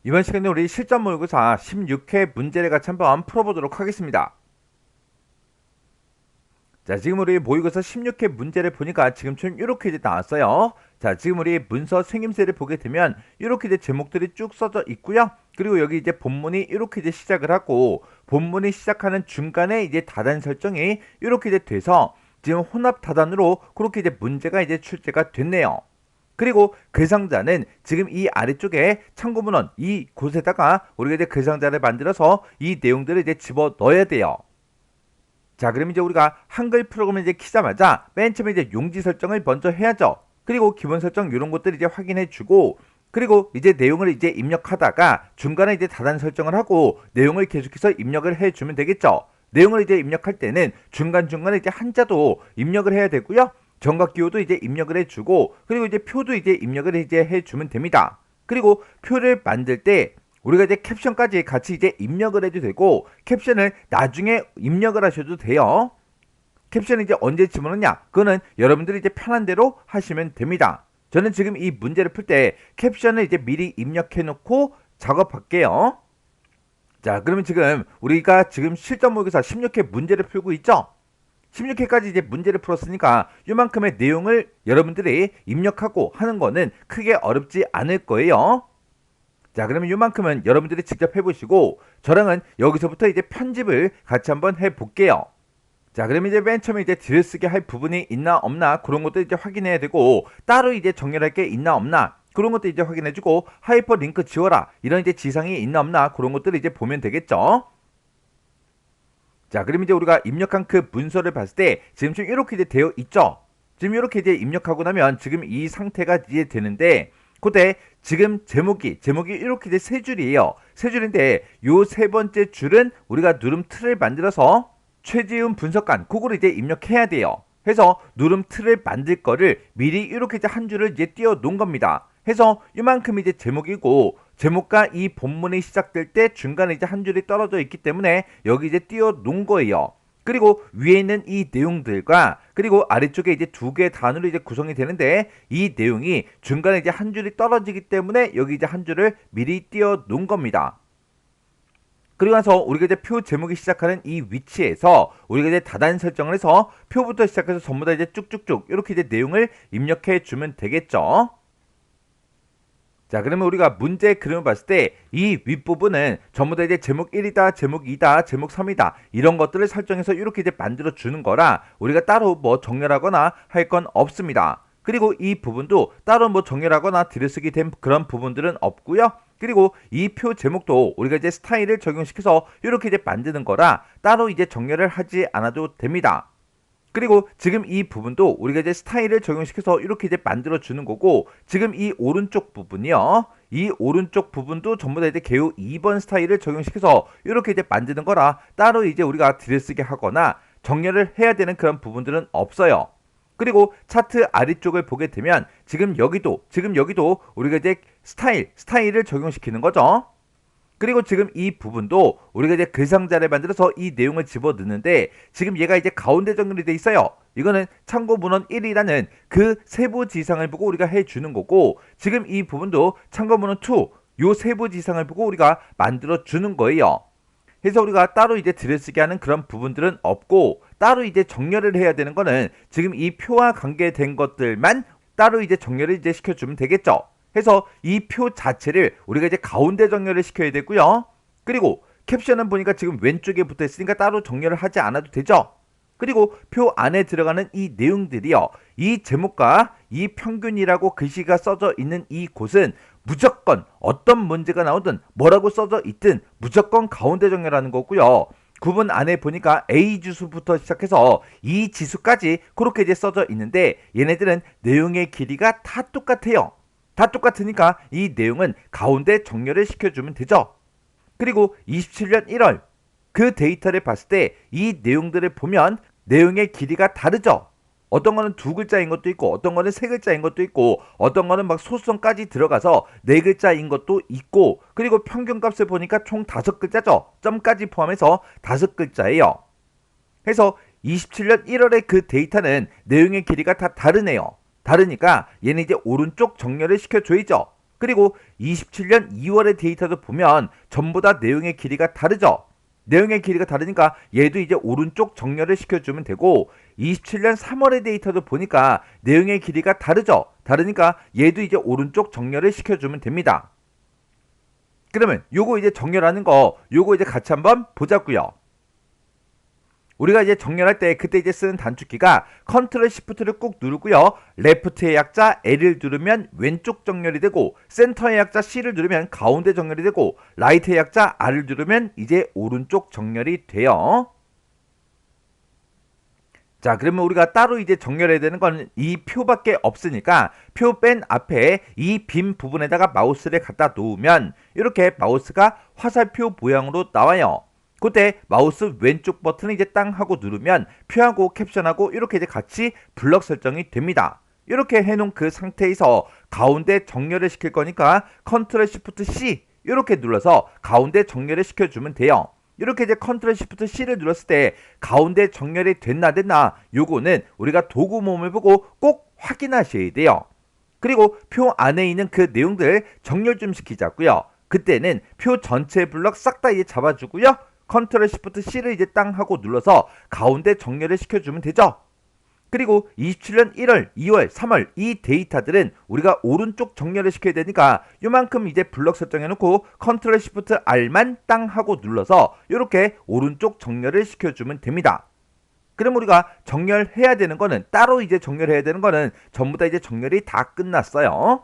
이번 시간에 우리 실전 모의고사 16회 문제를 같이 한번 풀어보도록 하겠습니다. 자, 지금 우리 모의고사 16회 문제를 보니까 지금처럼 이렇게 이제 나왔어요. 자, 지금 우리 문서 생김새를 보게 되면 이렇게 이제 제목들이 쭉 써져 있고요. 그리고 여기 이제 본문이 이렇게 이제 시작을 하고, 본문이 시작하는 중간에 이제 다단 설정이 이렇게 이제 돼서 지금 혼합 다단으로 그렇게 이제 문제가 이제 출제가 됐네요. 그리고 그 상자는 지금 이 아래쪽에 참고문헌 이 곳에다가 우리가 이제 그 상자를 만들어서 이 내용들을 이제 집어 넣어야 돼요. 자, 그럼 이제 우리가 한글 프로그램을 이제 키자마자 맨 처음에 이제 용지 설정을 먼저 해야죠. 그리고 기본 설정 이런 것들 이제 확인해 주고, 그리고 이제 내용을 이제 입력하다가 중간에 이제 다단 설정을 하고 내용을 계속해서 입력을 해 주면 되겠죠. 내용을 이제 입력할 때는 중간중간에 이제 한자도 입력을 해야 되고요. 정각 기호도 이제 입력을 해주고, 그리고 이제 표도 이제 입력을 이제 해주면 됩니다. 그리고 표를 만들 때 우리가 이제 캡션까지 같이 이제 입력을 해도 되고, 캡션을 나중에 입력을 하셔도 돼요. 캡션을 이제 언제 집어넣냐? 그거는 여러분들이 이제 편한 대로 하시면 됩니다. 저는 지금 이 문제를 풀 때 캡션을 이제 미리 입력해 놓고 작업할게요. 자, 그러면 지금 우리가 지금 실전 모의고사 16회 문제를 풀고 있죠? 16회까지 이제 문제를 풀었으니까 이만큼의 내용을 여러분들이 입력하고 하는 거는 크게 어렵지 않을 거예요. 자, 그러면 이만큼은 여러분들이 직접 해보시고 저랑은 여기서부터 이제 편집을 같이 한번 해볼게요. 자, 그러면 이제 맨 처음에 이제 들여쓰기 할 부분이 있나 없나 그런 것도 이제 확인해야 되고, 따로 이제 정렬할 게 있나 없나 그런 것도 이제 확인해주고, 하이퍼 링크 지워라 이런 이제 지상이 있나 없나 그런 것들을 이제 보면 되겠죠. 자, 그럼 이제 우리가 입력한 그 문서를 봤을 때 지금 좀 이렇게 이제 되어 있죠. 지금 이렇게 이제 입력하고 나면 지금 이 상태가 이제 되는데, 그때 지금 제목이 이렇게 이제 세 줄이에요. 세 줄인데 요 세 번째 줄은 우리가 누름 틀을 만들어서 최지훈 분석관 그거를 이제 입력해야 돼요. 해서 누름 틀을 만들 거를 미리 이렇게 이제 한 줄을 이제 띄워 놓은 겁니다. 해서 이만큼 이제 제목이고, 제목과 이 본문이 시작될 때 중간에 이제 한 줄이 떨어져 있기 때문에 여기 이제 띄워 놓은 거예요. 그리고 위에 있는 이 내용들과 그리고 아래쪽에 이제 두 개의 단으로 이제 구성이 되는데, 이 내용이 중간에 이제 한 줄이 떨어지기 때문에 여기 이제 한 줄을 미리 띄워 놓은 겁니다. 그리고 나서 우리가 이제 표 제목이 시작하는 이 위치에서 우리가 이제 다단 설정을 해서 표부터 시작해서 전부 다 이제 쭉쭉쭉 이렇게 이제 내용을 입력해 주면 되겠죠. 자, 그러면 우리가 문제 그림을 봤을 때 이 윗부분은 전부 다 이제 제목 1이다, 제목 2다, 제목 3이다 이런 것들을 설정해서 이렇게 이제 만들어 주는 거라 우리가 따로 뭐 정렬하거나 할 건 없습니다. 그리고 이 부분도 따로 뭐 정렬하거나 들여쓰기 된 그런 부분들은 없고요. 그리고 이 표 제목도 우리가 이제 스타일을 적용시켜서 이렇게 이제 만드는 거라 따로 이제 정렬을 하지 않아도 됩니다. 그리고 지금 이 부분도 우리가 이제 스타일을 적용시켜서 이렇게 이제 만들어 주는 거고, 지금 이 오른쪽 부분이요, 이 오른쪽 부분도 전부 다 이제 개요 2번 스타일을 적용시켜서 이렇게 이제 만드는 거라 따로 이제 우리가 들여쓰게 하거나 정렬을 해야 되는 그런 부분들은 없어요. 그리고 차트 아래쪽을 보게 되면 지금 여기도 우리가 이제 스타일을 적용시키는 거죠. 그리고 지금 이 부분도 우리가 이제 그 상자를 만들어서 이 내용을 집어넣는데, 지금 얘가 이제 가운데 정렬이 돼 있어요. 이거는 참고 문헌 1이라는 그 세부 지상을 보고 우리가 해주는 거고, 지금 이 부분도 참고 문헌 2 요 세부 지상을 보고 우리가 만들어 주는 거예요. 그래서 우리가 따로 이제 들여쓰게 하는 그런 부분들은 없고, 따로 이제 정렬을 해야 되는 거는 지금 이 표와 관계된 것들만 따로 이제 정렬을 이제 시켜주면 되겠죠. 해서 이 표 자체를 우리가 이제 가운데 정렬을 시켜야 되고요. 그리고 캡션은 보니까 지금 왼쪽에 붙어 있으니까 따로 정렬을 하지 않아도 되죠. 그리고 표 안에 들어가는 이 내용들이요, 이 제목과 이 평균이라고 글씨가 써져 있는 이 곳은 무조건 어떤 문제가 나오든 뭐라고 써져 있든 무조건 가운데 정렬하는 거고요. 구분 안에 보니까 A 지수부터 시작해서 이 지수까지 그렇게 이제 써져 있는데, 얘네들은 내용의 길이가 다 똑같아요. 다 똑같으니까 이 내용은 가운데 정렬을 시켜주면 되죠. 그리고 27년 1월 그 데이터를 봤을 때 이 내용들을 보면 내용의 길이가 다르죠. 어떤 거는 두 글자인 것도 있고, 어떤 거는 세 글자인 것도 있고, 어떤 거는 막 소수성까지 들어가서 네 글자인 것도 있고, 그리고 평균값을 보니까 총 5글자죠. 점까지 포함해서 5글자예요. 그래서 27년 1월의 그 데이터는 내용의 길이가 다 다르네요. 다르니까 얘는 이제 오른쪽 정렬을 시켜줘야죠. 그리고 27년 2월의 데이터도 보면 전부 다 내용의 길이가 다르죠. 내용의 길이가 다르니까 얘도 이제 오른쪽 정렬을 시켜주면 되고, 27년 3월의 데이터도 보니까 내용의 길이가 다르죠. 다르니까 얘도 이제 오른쪽 정렬을 시켜주면 됩니다. 그러면 요거 이제 정렬하는 거 요거 이제 같이 한번 보자고요. 우리가 이제 정렬할 때 그때 이제 쓰는 단축키가 컨트롤 시프트를 꾹 누르고요. 레프트의 약자 L을 누르면 왼쪽 정렬이 되고, 센터의 약자 C를 누르면 가운데 정렬이 되고, 라이트의 약자 R을 누르면 이제 오른쪽 정렬이 돼요. 자, 그러면 우리가 따로 이제 정렬해야 되는 건 이 표밖에 없으니까 표 뺀 앞에 이 빈 부분에다가 마우스를 갖다 놓으면 이렇게 마우스가 화살표 모양으로 나와요. 그때 마우스 왼쪽 버튼을 이제 땅 하고 누르면 표하고 캡션하고 이렇게 이제 같이 블럭 설정이 됩니다. 이렇게 해놓은 그 상태에서 가운데 정렬을 시킬 거니까 컨트롤 시프트 C 이렇게 눌러서 가운데 정렬을 시켜주면 돼요. 이렇게 이제 컨트롤 시프트 C를 눌렀을 때 가운데 정렬이 됐나 요거는 우리가 도구 모음을 보고 꼭 확인하셔야 돼요. 그리고 표 안에 있는 그 내용들 정렬 좀 시키자고요. 그때는 표 전체 블럭 싹 다 이제 잡아주고요. 컨트롤 시프트 C를 이제 땅 하고 눌러서 가운데 정렬을 시켜주면 되죠. 그리고 27년 1월, 2월, 3월 이 데이터들은 우리가 오른쪽 정렬을 시켜야 되니까 요만큼 이제 블럭 설정해놓고 컨트롤 시프트 R만 땅 하고 눌러서 이렇게 오른쪽 정렬을 시켜주면 됩니다. 그럼 우리가 정렬해야 되는 거는 따로 이제 정렬해야 되는 거는 전부 다 이제 정렬이 다 끝났어요.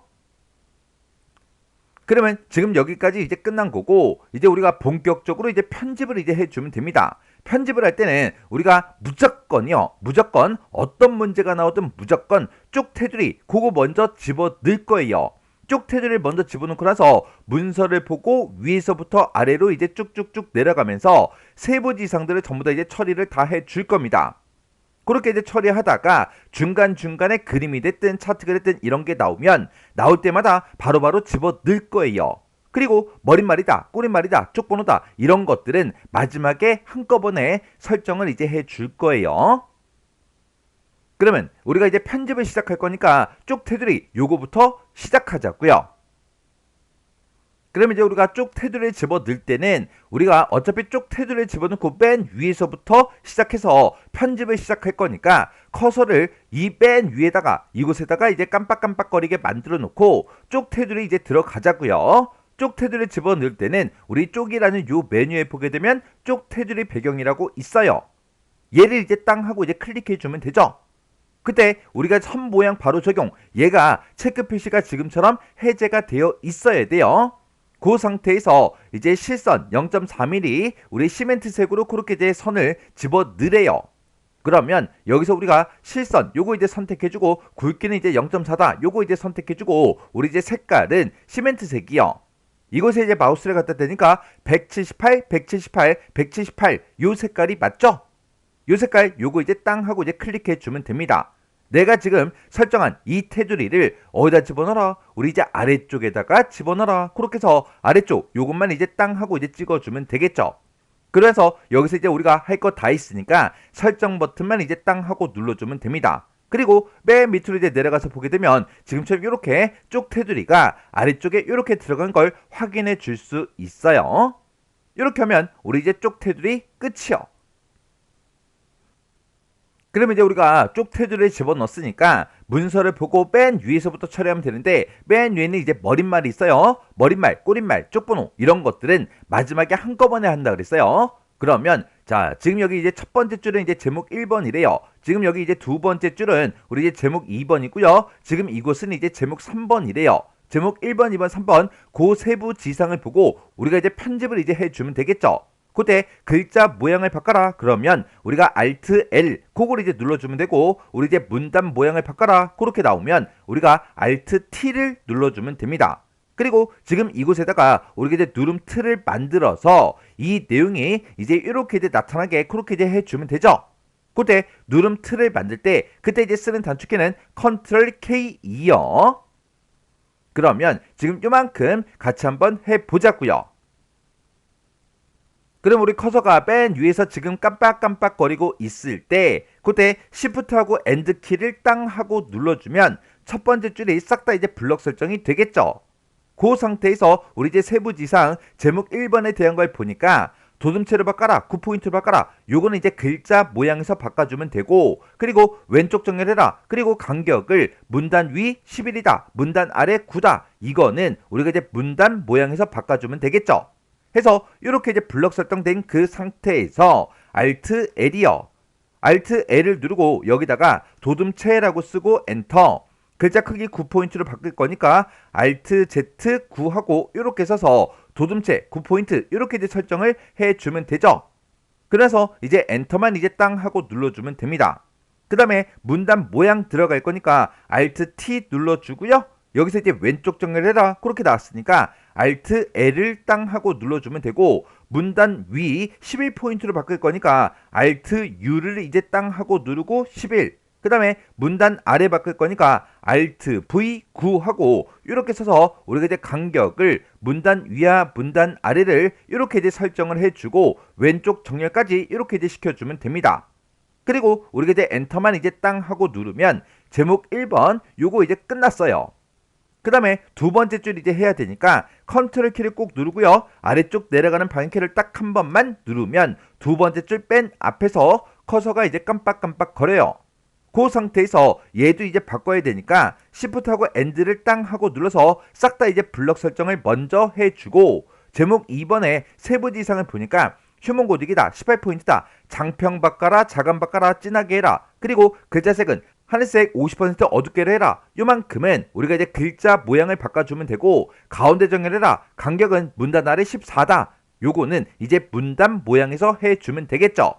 그러면 지금 여기까지 이제 끝난 거고, 이제 우리가 본격적으로 이제 편집을 이제 해주면 됩니다. 편집을 할 때는 우리가 무조건 어떤 문제가 나오든 무조건 쭉 테두리 그거 먼저 집어 넣을 거예요. 쭉 테두리를 먼저 집어넣고 나서 문서를 보고 위에서부터 아래로 이제 쭉쭉쭉 내려가면서 세부 지상들을 전부 다 이제 처리를 다 해줄 겁니다. 그렇게 이제 처리하다가 중간중간에 그림이 됐든 차트가 됐든 이런 게 나오면 나올 때마다 바로바로 집어 넣을 거예요. 그리고 머릿말이다, 꼬릿말이다, 쪽번호다 이런 것들은 마지막에 한꺼번에 설정을 이제 해줄 거예요. 그러면 우리가 이제 편집을 시작할 거니까 쭉 테두리 요거부터 시작하자고요. 그러면 이제 우리가 쭉 테두리를 집어 넣을 때는 우리가 어차피 쭉 테두리를 집어넣고 맨 위에서부터 시작해서 편집을 시작할 거니까 커서를 이 맨 위에다가 이곳에다가 이제 깜빡깜빡거리게 만들어 놓고 쭉 테두리 이제 들어가자고요. 쭉 테두리 집어 넣을 때는 우리 쪽이라는 요 메뉴에 보게 되면 쭉 테두리 배경이라고 있어요. 얘를 이제 땅 하고 이제 클릭해 주면 되죠. 그때 우리가 선 모양 바로 적용, 얘가 체크 표시가 지금처럼 해제가 되어 있어야 돼요. 그 상태에서 이제 실선 0.4mm 우리 시멘트색으로 그렇게 이제 선을 집어 넣으래요. 그러면 여기서 우리가 실선 요거 이제 선택해주고 굵기는 이제 0.4다 요거 이제 선택해주고 우리 이제 색깔은 시멘트색이요. 이곳에 이제 마우스를 갖다 대니까 178, 178, 178 요 색깔이 맞죠? 요 색깔 요거 이제 땅 하고 이제 클릭해 주면 됩니다. 내가 지금 설정한 이 테두리를 어디다 집어넣어라? 우리 이제 아래쪽에다가 집어넣어라. 그렇게 해서 아래쪽 요것만 이제 땅 하고 이제 찍어주면 되겠죠. 그래서 여기서 이제 우리가 할 거 다 있으니까 설정 버튼만 이제 땅 하고 눌러주면 됩니다. 그리고 맨 밑으로 이제 내려가서 보게 되면 지금처럼 이렇게 쭉 테두리가 아래쪽에 이렇게 들어간 걸 확인해 줄 수 있어요. 이렇게 하면 우리 이제 쭉 테두리 끝이요. 그러면 이제 우리가 쭉 테두리를 집어넣었으니까 문서를 보고 맨 위에서부터 처리하면 되는데 맨 위에는 이제 머릿말이 있어요. 머릿말, 꼬릿말, 쪽번호 이런 것들은 마지막에 한꺼번에 한다 그랬어요. 그러면 자 지금 여기 이제 첫 번째 줄은 이제 제목 1번이래요. 지금 여기 이제 두 번째 줄은 우리 이제 제목 2번이고요. 지금 이곳은 이제 제목 3번이래요. 제목 1번, 2번, 3번 그 세부 지상을 보고 우리가 이제 편집을 이제 해주면 되겠죠. 그때 글자 모양을 바꿔라 그러면 우리가 Alt L 그걸 이제 눌러주면 되고 우리 이제 문단 모양을 바꿔라 그렇게 나오면 우리가 Alt T를 눌러주면 됩니다. 그리고 지금 이곳에다가 우리가 이제 누름 틀을 만들어서 이 내용이 이제 이렇게 이제 나타나게 그렇게 이제 해주면 되죠. 그때 누름 틀을 만들 때 그때 이제 쓰는 단축키는 Ctrl K2요. 그러면 지금 요만큼 같이 한번 해보자고요. 그럼 우리 커서가 맨 위에서 지금 깜빡깜빡거리고 있을 때 그때 Shift하고 End키를 땅 하고 눌러주면 첫 번째 줄이 싹 다 이제 블럭 설정이 되겠죠. 그 상태에서 우리 이제 세부지상 제목 1번에 대한 걸 보니까 도둠체를 바꿔라, 9포인트를 바꿔라. 요거는 이제 글자 모양에서 바꿔주면 되고, 그리고 왼쪽 정렬해라. 그리고 간격을 문단 위 11이다. 문단 아래 9다. 이거는 우리가 이제 문단 모양에서 바꿔주면 되겠죠. 해서 이렇게 이제 블럭 설정된 그 상태에서 Alt L이요. Alt L을 누르고 여기다가 도둠체라고 쓰고 엔터. 글자 크기 9포인트로 바꿀 거니까 Alt Z 9하고 이렇게 써서 도둠체 9포인트 이렇게 이제 설정을 해주면 되죠. 그래서 이제 엔터만 이제 땅 하고 눌러주면 됩니다. 그 다음에 문단 모양 들어갈 거니까 Alt T 눌러주고요. 여기서 이제 왼쪽 정렬해라 그렇게 나왔으니까 Alt L을 땅 하고 눌러주면 되고, 문단 위 11포인트로 바꿀 거니까 Alt U를 이제 땅 하고 누르고 11. 그 다음에 문단 아래 바꿀 거니까 Alt V 9 하고 이렇게 써서 우리가 이제 간격을 문단 위와 문단 아래를 이렇게 이제 설정을 해주고 왼쪽 정렬까지 이렇게 이제 시켜주면 됩니다. 그리고 우리가 이제 엔터만 이제 땅 하고 누르면 제목 1번 요거 이제 끝났어요. 그 다음에 두 번째 줄 이제 해야 되니까 컨트롤 키를 꼭 누르고요. 아래쪽 내려가는 방향키를 딱 한 번만 누르면 두 번째 줄 뺀 앞에서 커서가 이제 깜빡깜빡 거려요. 그 상태에서 얘도 이제 바꿔야 되니까 Shift하고 End를 땅 하고 눌러서 싹 다 이제 블럭 설정을 먼저 해주고, 제목 2번에 세부지상을 보니까 휴먼 고딕이다, 18포인트다, 장평 바꿔라, 자감 바꿔라, 진하게 해라. 그리고 글자색은 하늘색 50% 어둡게로 해라. 요만큼은 우리가 이제 글자 모양을 바꿔주면 되고, 가운데 정렬해라. 간격은 문단 아래 14다. 요거는 이제 문단 모양에서 해주면 되겠죠.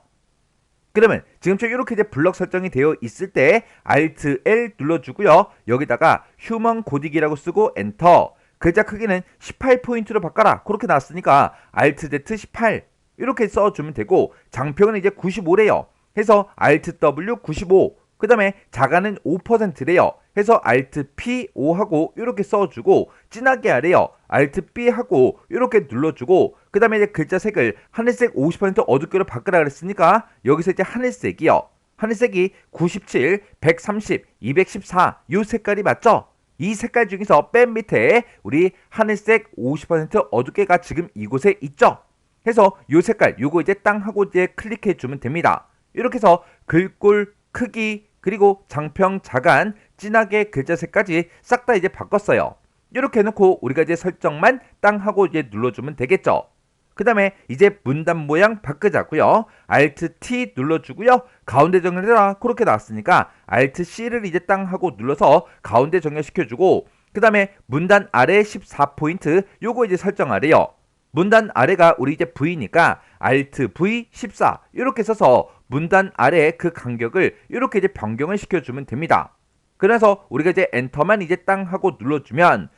그러면 지금처럼 이렇게 이제 블럭 설정이 되어 있을 때 Alt L 눌러주고요. 여기다가 휴먼 고딕이라고 쓰고 엔터. 글자 크기는 18포인트로 바꿔라. 그렇게 나왔으니까 Alt Z 18 이렇게 써주면 되고, 장평은 이제 95래요. 해서 Alt W 95. 그 다음에 자가는 5%래요. 해서 Alt P 5하고 이렇게 써주고, 진하게 하래요. Alt B 하고 이렇게 눌러주고, 그 다음에 이제 글자 색을 하늘색 50% 어둡게로 바꾸라 그랬으니까 여기서 이제 하늘색이요. 하늘색이 97, 130, 214 요 색깔이 맞죠? 이 색깔 중에서 맨 밑에 우리 하늘색 50% 어둡게가 지금 이곳에 있죠? 해서 요 색깔 요거 이제 땅 하고 이제 클릭해 주면 됩니다. 이렇게 해서 글꼴 크기 그리고 장평 자간 진하게 글자색까지 싹 다 이제 바꿨어요. 이렇게 해놓고 우리가 이제 설정만 땅 하고 이제 눌러주면 되겠죠. 그 다음에 이제 문단 모양 바꾸자고요. Alt T 눌러주고요. 가운데 정렬해라 그렇게 나왔으니까 Alt C를 이제 땅 하고 눌러서 가운데 정렬시켜주고, 그 다음에 문단 아래 14포인트 요거 이제 설정하래요. 문단 아래가 우리 이제 V니까 Alt V 14 이렇게 써서 문단 아래 그 간격을 이렇게 이제 변경을 시켜주면 됩니다. 그래서 우리가 이제 엔터만 이제 땅 하고 눌러주면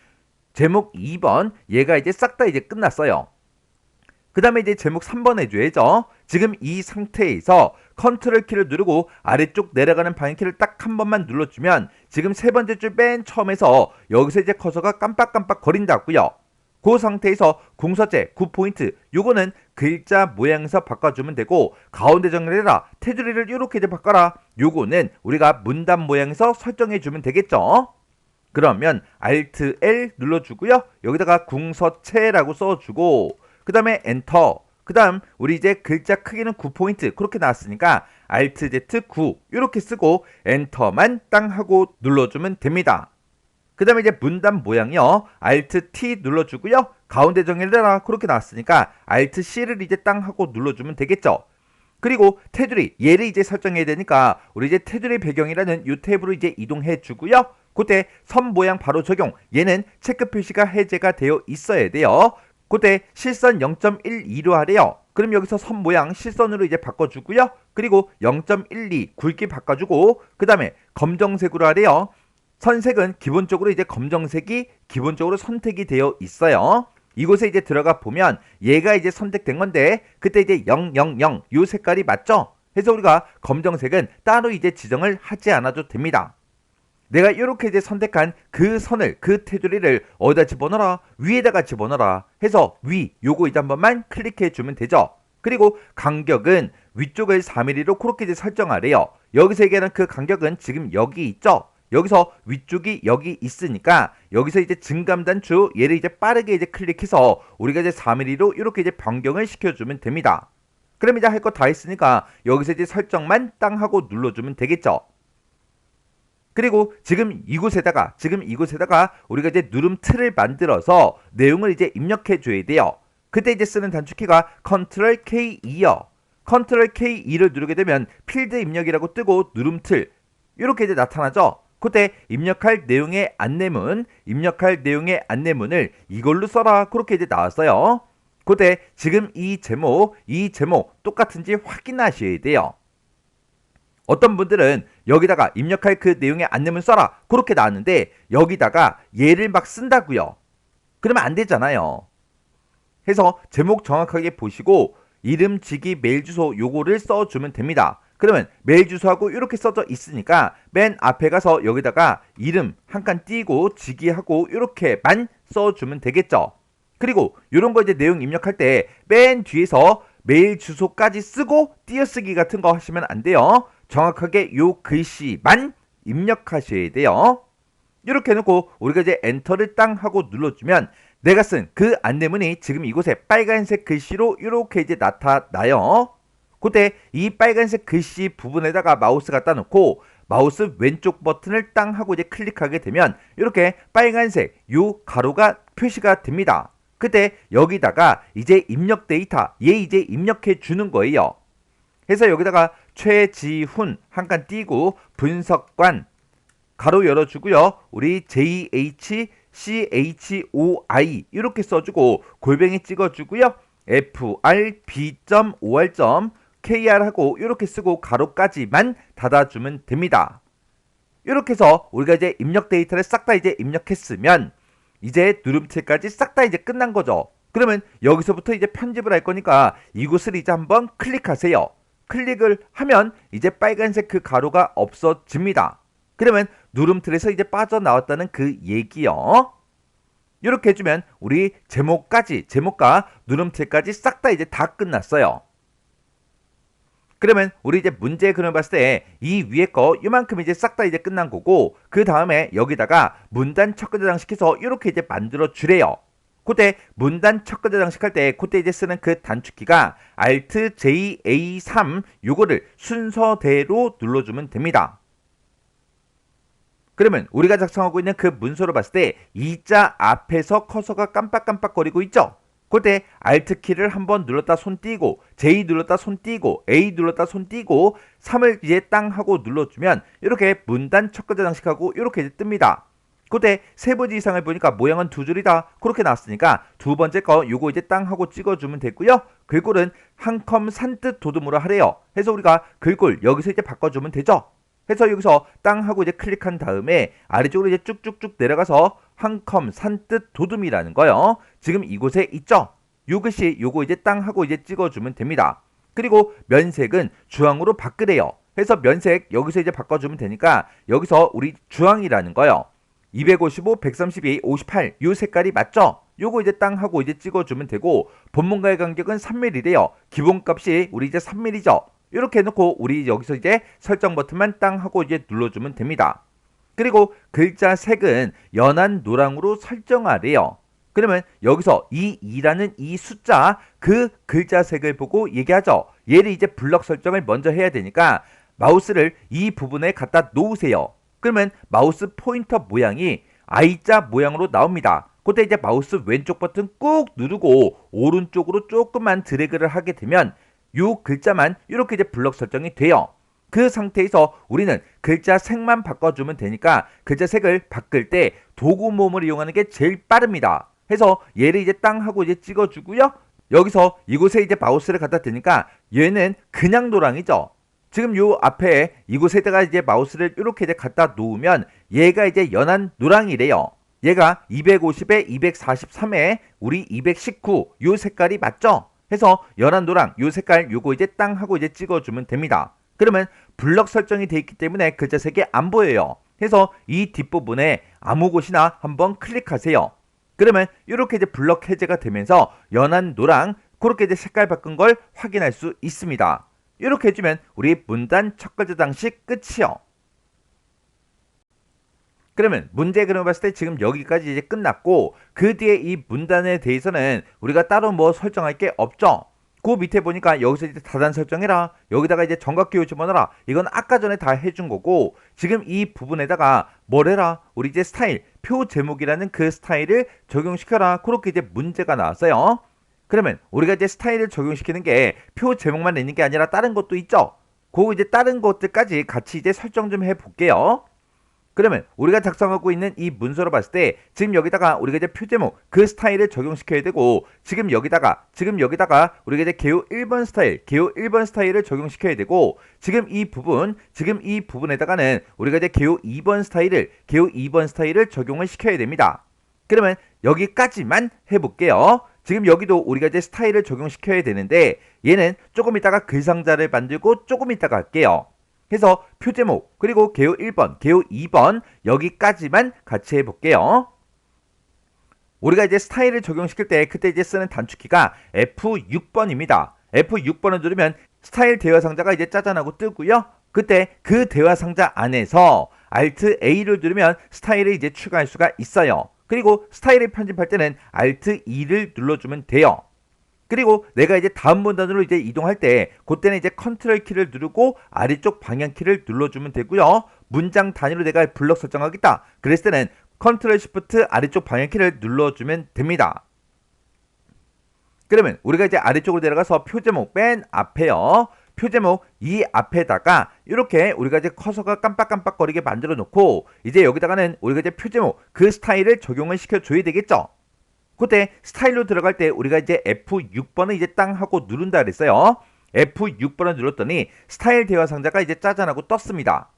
제목 2번 얘가 이제 싹 다 이제 끝났어요. 그 다음에 이제 제목 3번 해줘야죠. 지금 이 상태에서 컨트롤 키를 누르고 아래쪽 내려가는 방향키를 딱 한 번만 눌러주면 지금 세 번째 줄 맨 처음에서 여기서 이제 커서가 깜빡깜빡 거린다고요. 그 상태에서 궁서체 9포인트 요거는 글자 모양에서 바꿔주면 되고, 가운데 정렬해라 테두리를 이렇게 이제 바꿔라 요거는 우리가 문단 모양에서 설정해주면 되겠죠. 그러면 Alt L 눌러주고요. 여기다가 궁서체라고 써주고, 그 다음에 엔터. 그 다음 우리 이제 글자 크기는 9포인트 그렇게 나왔으니까 Alt Z 9 이렇게 쓰고 엔터만 땅 하고 눌러주면 됩니다. 그 다음에 이제 문단 모양이요. Alt T 눌러주고요. 가운데 정렬해라 그렇게 나왔으니까 Alt C를 이제 땅 하고 눌러주면 되겠죠. 그리고 테두리 얘를 이제 설정해야 되니까 우리 이제 테두리 배경이라는 이 탭으로 이제 이동해 주고요. 그때 선 모양 바로 적용. 얘는 체크 표시가 해제가 되어 있어야 돼요. 그때 실선 0.12로 하래요. 그럼 여기서 선 모양 실선으로 이제 바꿔주고요. 그리고 0.12 굵기 바꿔주고, 그 다음에 검정색으로 하래요. 선색은 기본적으로 이제 검정색이 기본적으로 선택이 되어 있어요. 이곳에 이제 들어가 보면 얘가 이제 선택된 건데 그때 이제 000 요 색깔이 맞죠? 해서 우리가 검정색은 따로 이제 지정을 하지 않아도 됩니다. 내가 이렇게 이제 선택한 그 선을 그 테두리를 어디다 집어넣어라, 위에다가 집어넣어라 해서 위 요거 이제 한 번만 클릭해 주면 되죠. 그리고 간격은 위쪽을 4mm로 그렇게 이제 설정하래요. 여기서 얘기하는 그 간격은 지금 여기 있죠. 여기서 위쪽이 여기 있으니까 여기서 이제 증감 단추 얘를 이제 빠르게 이제 클릭해서 우리가 이제 4mm로 이렇게 이제 변경을 시켜주면 됩니다. 그럼 이제 할 거 다 했으니까 여기서 이제 설정만 땅 하고 눌러주면 되겠죠. 그리고 지금 이곳에다가 우리가 이제 누름 틀을 만들어서 내용을 이제 입력해 줘야 돼요. 그때 이제 쓰는 단축키가 Ctrl K2요. Ctrl K2를 누르게 되면 필드 입력이라고 뜨고 누름 틀 이렇게 이제 나타나죠. 그때 입력할 내용의 안내문을 이걸로 써라 그렇게 이제 나왔어요. 그때 지금 이 제목 똑같은지 확인하셔야 돼요. 어떤 분들은 여기다가 입력할 그 내용의 안내문 써라 그렇게 나왔는데 여기다가 얘를 막 쓴다고요. 그러면 안 되잖아요. 해서 제목 정확하게 보시고 이름, 직위, 메일 주소 요거를 써주면 됩니다. 그러면 메일 주소하고 이렇게 써져 있으니까 맨 앞에 가서 여기다가 이름 한 칸 띄고 직위하고 이렇게만 써주면 되겠죠. 그리고 이런 거 이제 내용 입력할 때 맨 뒤에서 메일 주소까지 쓰고 띄어쓰기 같은 거 하시면 안 돼요. 정확하게 요 글씨만 입력하셔야 돼요. 이렇게 해놓고 우리가 이제 엔터를 땅 하고 눌러주면 내가 쓴 그 안내문이 지금 이곳에 빨간색 글씨로 이렇게 이제 나타나요. 그때 이 빨간색 글씨 부분에다가 마우스 갖다 놓고 마우스 왼쪽 버튼을 땅 하고 이제 클릭하게 되면 이렇게 빨간색 요 가로가 표시가 됩니다. 그때 여기다가 이제 입력 데이터 얘 이제 입력해 주는 거예요. 해서 여기다가 최지훈 한 칸 띄고 분석관 가로 열어주고요. 우리 JHCHOI 이렇게 써주고 골뱅이 찍어주고요. FRB.OR.KR 하고 이렇게 쓰고 가로까지만 닫아주면 됩니다. 이렇게 해서 우리가 이제 입력 데이터를 싹 다 이제 입력했으면 이제 누름틀까지 싹 다 이제 끝난 거죠. 그러면 여기서부터 이제 편집을 할 거니까 이곳을 이제 한번 클릭하세요. 클릭을 하면 이제 빨간색 그 가로가 없어집니다. 그러면 누름틀에서 이제 빠져나왔다는 그 얘기요. 이렇게 해주면 우리 제목과 누름틀까지 싹 다 이제 다 끝났어요. 그러면 우리 이제 문제 그림을 봤을 때 이 위에 거 이만큼 이제 싹 다 이제 끝난 거고 그 다음에 여기다가 문단 첫 글자 장식해서 이렇게 이제 만들어 주래요. 그때 문단 첫 글자 장식할 때 그때 이제 쓰는 그 단축키가 Alt J A3 요거를 순서대로 눌러주면 됩니다. 그러면 우리가 작성하고 있는 그 문서를 봤을 때 이자 앞에서 커서가 깜빡깜빡거리고 있죠. 그때 Alt 키를 한번 눌렀다 손 띄고 J 눌렀다 손 띄고 A 눌렀다 손 띄고 3을 이제 땅 하고 눌러주면 이렇게 문단 첫 글자 장식하고 이렇게 이제 뜹니다. 그때 세 번째 이상을 보니까 모양은 두 줄이다 그렇게 나왔으니까 두 번째 거 요거 이제 땅 하고 찍어주면 되고요. 글꼴은 한컴 산뜻 도둠으로 하래요. 해서 우리가 글꼴 여기서 이제 바꿔주면 되죠. 해서 여기서 땅 하고 이제 클릭한 다음에 아래쪽으로 이제 쭉쭉쭉 내려가서 한컴 산뜻 도둠이라는 거요. 지금 이곳에 있죠. 요 글씨 요거 이제 땅 하고 이제 찍어주면 됩니다. 그리고 면색은 주황으로 바꾸래요. 해서 면색 여기서 이제 바꿔주면 되니까 여기서 우리 주황이라는 거요. 255, 132, 58 요 색깔이 맞죠? 요거 이제 땅 하고 이제 찍어주면 되고 본문과의 간격은 3mm래요. 기본값이 우리 이제 3mm죠. 이렇게 해놓고 우리 여기서 이제 설정 버튼만 땅 하고 이제 눌러주면 됩니다. 그리고 글자 색은 연한 노랑으로 설정하래요. 그러면 여기서 이 2라는 이 숫자 그 글자 색을 보고 얘기하죠. 얘를 이제 블럭 설정을 먼저 해야 되니까 마우스를 이 부분에 갖다 놓으세요. 그러면 마우스 포인터 모양이 I자 모양으로 나옵니다. 그때 이제 마우스 왼쪽 버튼 꾹 누르고 오른쪽으로 조금만 드래그를 하게 되면 요 글자만 이렇게 이제 블럭 설정이 돼요. 그 상태에서 우리는 글자 색만 바꿔주면 되니까 글자 색을 바꿀 때 도구 모음을 이용하는 게 제일 빠릅니다. 해서 얘를 이제 땅 하고 이제 찍어주고요. 여기서 이곳에 이제 마우스를 갖다 대니까 얘는 그냥 노랑이죠. 지금 요 앞에 이곳에다가 이제 마우스를 이렇게 이제 갖다 놓으면 얘가 이제 연한 노랑이래요. 얘가 250에 243에 우리 219 요 색깔이 맞죠? 해서 연한 노랑 요 색깔 요거 이제 땅 하고 이제 찍어주면 됩니다. 그러면 블럭 설정이 되어 있기 때문에 글자 색이 안 보여요. 해서 이 뒷부분에 아무 곳이나 한번 클릭하세요. 그러면 이렇게 이제 블럭 해제가 되면서 연한 노랑 그렇게 이제 색깔 바꾼 걸 확인할 수 있습니다. 이렇게 해주면 우리 문단 첫 글자 장식 끝이요. 그러면 문제 그림을 봤을 때 지금 여기까지 이제 끝났고 그 뒤에 이 문단에 대해서는 우리가 따로 뭐 설정할 게 없죠. 그 밑에 보니까 여기서 이제 다단 설정해라. 여기다가 이제 정각기호 집어넣어라. 이건 아까 전에 다 해준 거고 지금 이 부분에다가 뭐래라. 우리 이제 스타일, 표 제목이라는 그 스타일을 적용시켜라. 그렇게 이제 문제가 나왔어요. 그러면 우리가 이제 스타일을 적용시키는 게 표 제목만 있는 게 아니라 다른 것도 있죠. 그거 이제 다른 것들까지 같이 이제 설정 좀 해볼게요. 그러면 우리가 작성하고 있는 이 문서로 봤을 때 지금 여기다가 우리가 이제 표제목 그 스타일을 적용시켜야 되고 지금 여기다가 우리가 이제 개요 1번 스타일을 적용시켜야 되고 지금 이 부분에다가는 우리가 이제 개요 2번 스타일을 적용을 시켜야 됩니다. 그러면 여기까지만 해볼게요. 지금 여기도 우리가 이제 스타일을 적용시켜야 되는데 얘는 조금 이따가 글상자를 만들고 조금 이따가 할게요. 해서 표제목 그리고 개요 1번, 개요 2번 여기까지만 같이 해볼게요. 우리가 이제 스타일을 적용시킬 때 그때 이제 쓰는 단축키가 F6번입니다. F6번을 누르면 스타일 대화 상자가 이제 짜잔하고 뜨고요. 그때 그 대화 상자 안에서 Alt A를 누르면 스타일을 이제 추가할 수가 있어요. 그리고 스타일을 편집할 때는 Alt E를 눌러주면 돼요. 그리고 내가 이제 다음 문단으로 이제 이동할 때 그때는 이제 컨트롤 키를 누르고 아래쪽 방향 키를 눌러주면 되고요. 문장 단위로 내가 블럭 설정하겠다. 그랬을 때는 컨트롤 시프트 아래쪽 방향 키를 눌러주면 됩니다. 그러면 우리가 이제 아래쪽으로 내려가서 표제목 맨 앞에요. 표제목 이 앞에다가 이렇게 우리가 이제 커서가 깜빡깜빡거리게 만들어 놓고 이제 여기다가는 우리가 이제 표제목 그 스타일을 적용을 시켜줘야 되겠죠. 그때 스타일로 들어갈 때 우리가 이제 F6번을 이제 땅 하고 누른다 그랬어요. F6번을 눌렀더니 스타일 대화 상자가 이제 짜잔하고 떴습니다.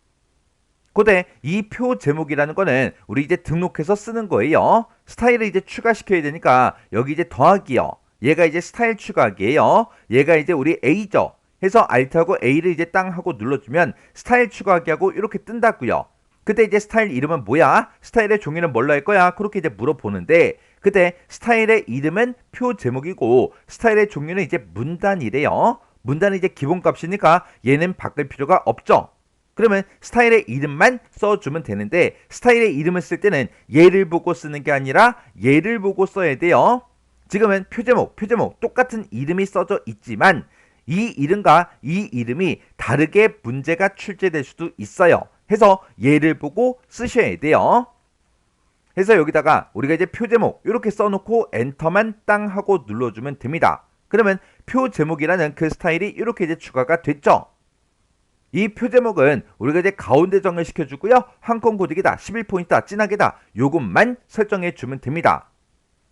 그때 이 표 제목이라는 거는 우리 이제 등록해서 쓰는 거예요. 스타일을 이제 추가시켜야 되니까 여기 이제 더하기요. 얘가 이제 스타일 추가하기예요. 얘가 이제 우리 A죠. 해서 Alt하고 A를 이제 땅 하고 눌러주면 스타일 추가하기하고 이렇게 뜬다고요. 그때 이제 스타일 이름은 뭐야? 스타일의 종이는 뭘로 할 거야? 그렇게 이제 물어보는데 그때 스타일의 이름은 표 제목이고 스타일의 종류는 이제 문단이래요. 문단은 이제 기본값이니까 얘는 바꿀 필요가 없죠. 그러면 스타일의 이름만 써주면 되는데 스타일의 이름을 쓸 때는 얘를 보고 쓰는 게 아니라 얘를 보고 써야 돼요. 지금은 표제목 똑같은 이름이 써져 있지만 이 이름과 이 이름이 다르게 문제가 출제될 수도 있어요. 해서 얘를 보고 쓰셔야 돼요. 해서 여기다가 우리가 이제 표제목 이렇게 써놓고 엔터만 땅 하고 눌러주면 됩니다. 그러면 표제목이라는 그 스타일이 이렇게 이제 추가가 됐죠. 이 표제목은 우리가 이제 가운데 정을 시켜주고요. 한컴 고딕이다, 11포인트다, 진하게다 요것만 설정해 주면 됩니다.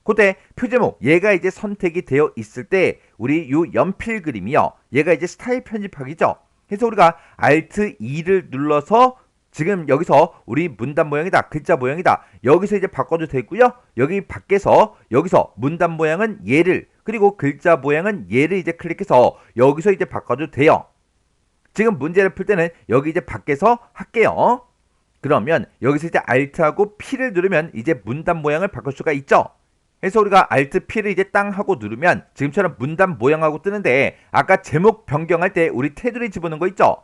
그때 표제목 얘가 이제 선택이 되어 있을 때 우리 요 연필 그림이요. 얘가 이제 스타일 편집하기죠. 그래서 우리가 Alt E를 눌러서 지금 여기서 우리 문단 모양이다, 글자 모양이다. 여기서 이제 바꿔도 되고요. 여기 밖에서 여기서 문단 모양은 얘를 그리고 글자 모양은 얘를 이제 클릭해서 여기서 이제 바꿔도 돼요. 지금 문제를 풀 때는 여기 이제 밖에서 할게요. 그러면 여기서 이제 Alt하고 P를 누르면 이제 문단 모양을 바꿀 수가 있죠. 그래서 우리가 Alt P를 이제 땅 하고 누르면 지금처럼 문단 모양하고 뜨는데 아까 제목 변경할 때 우리 테두리 집어넣은 거 있죠?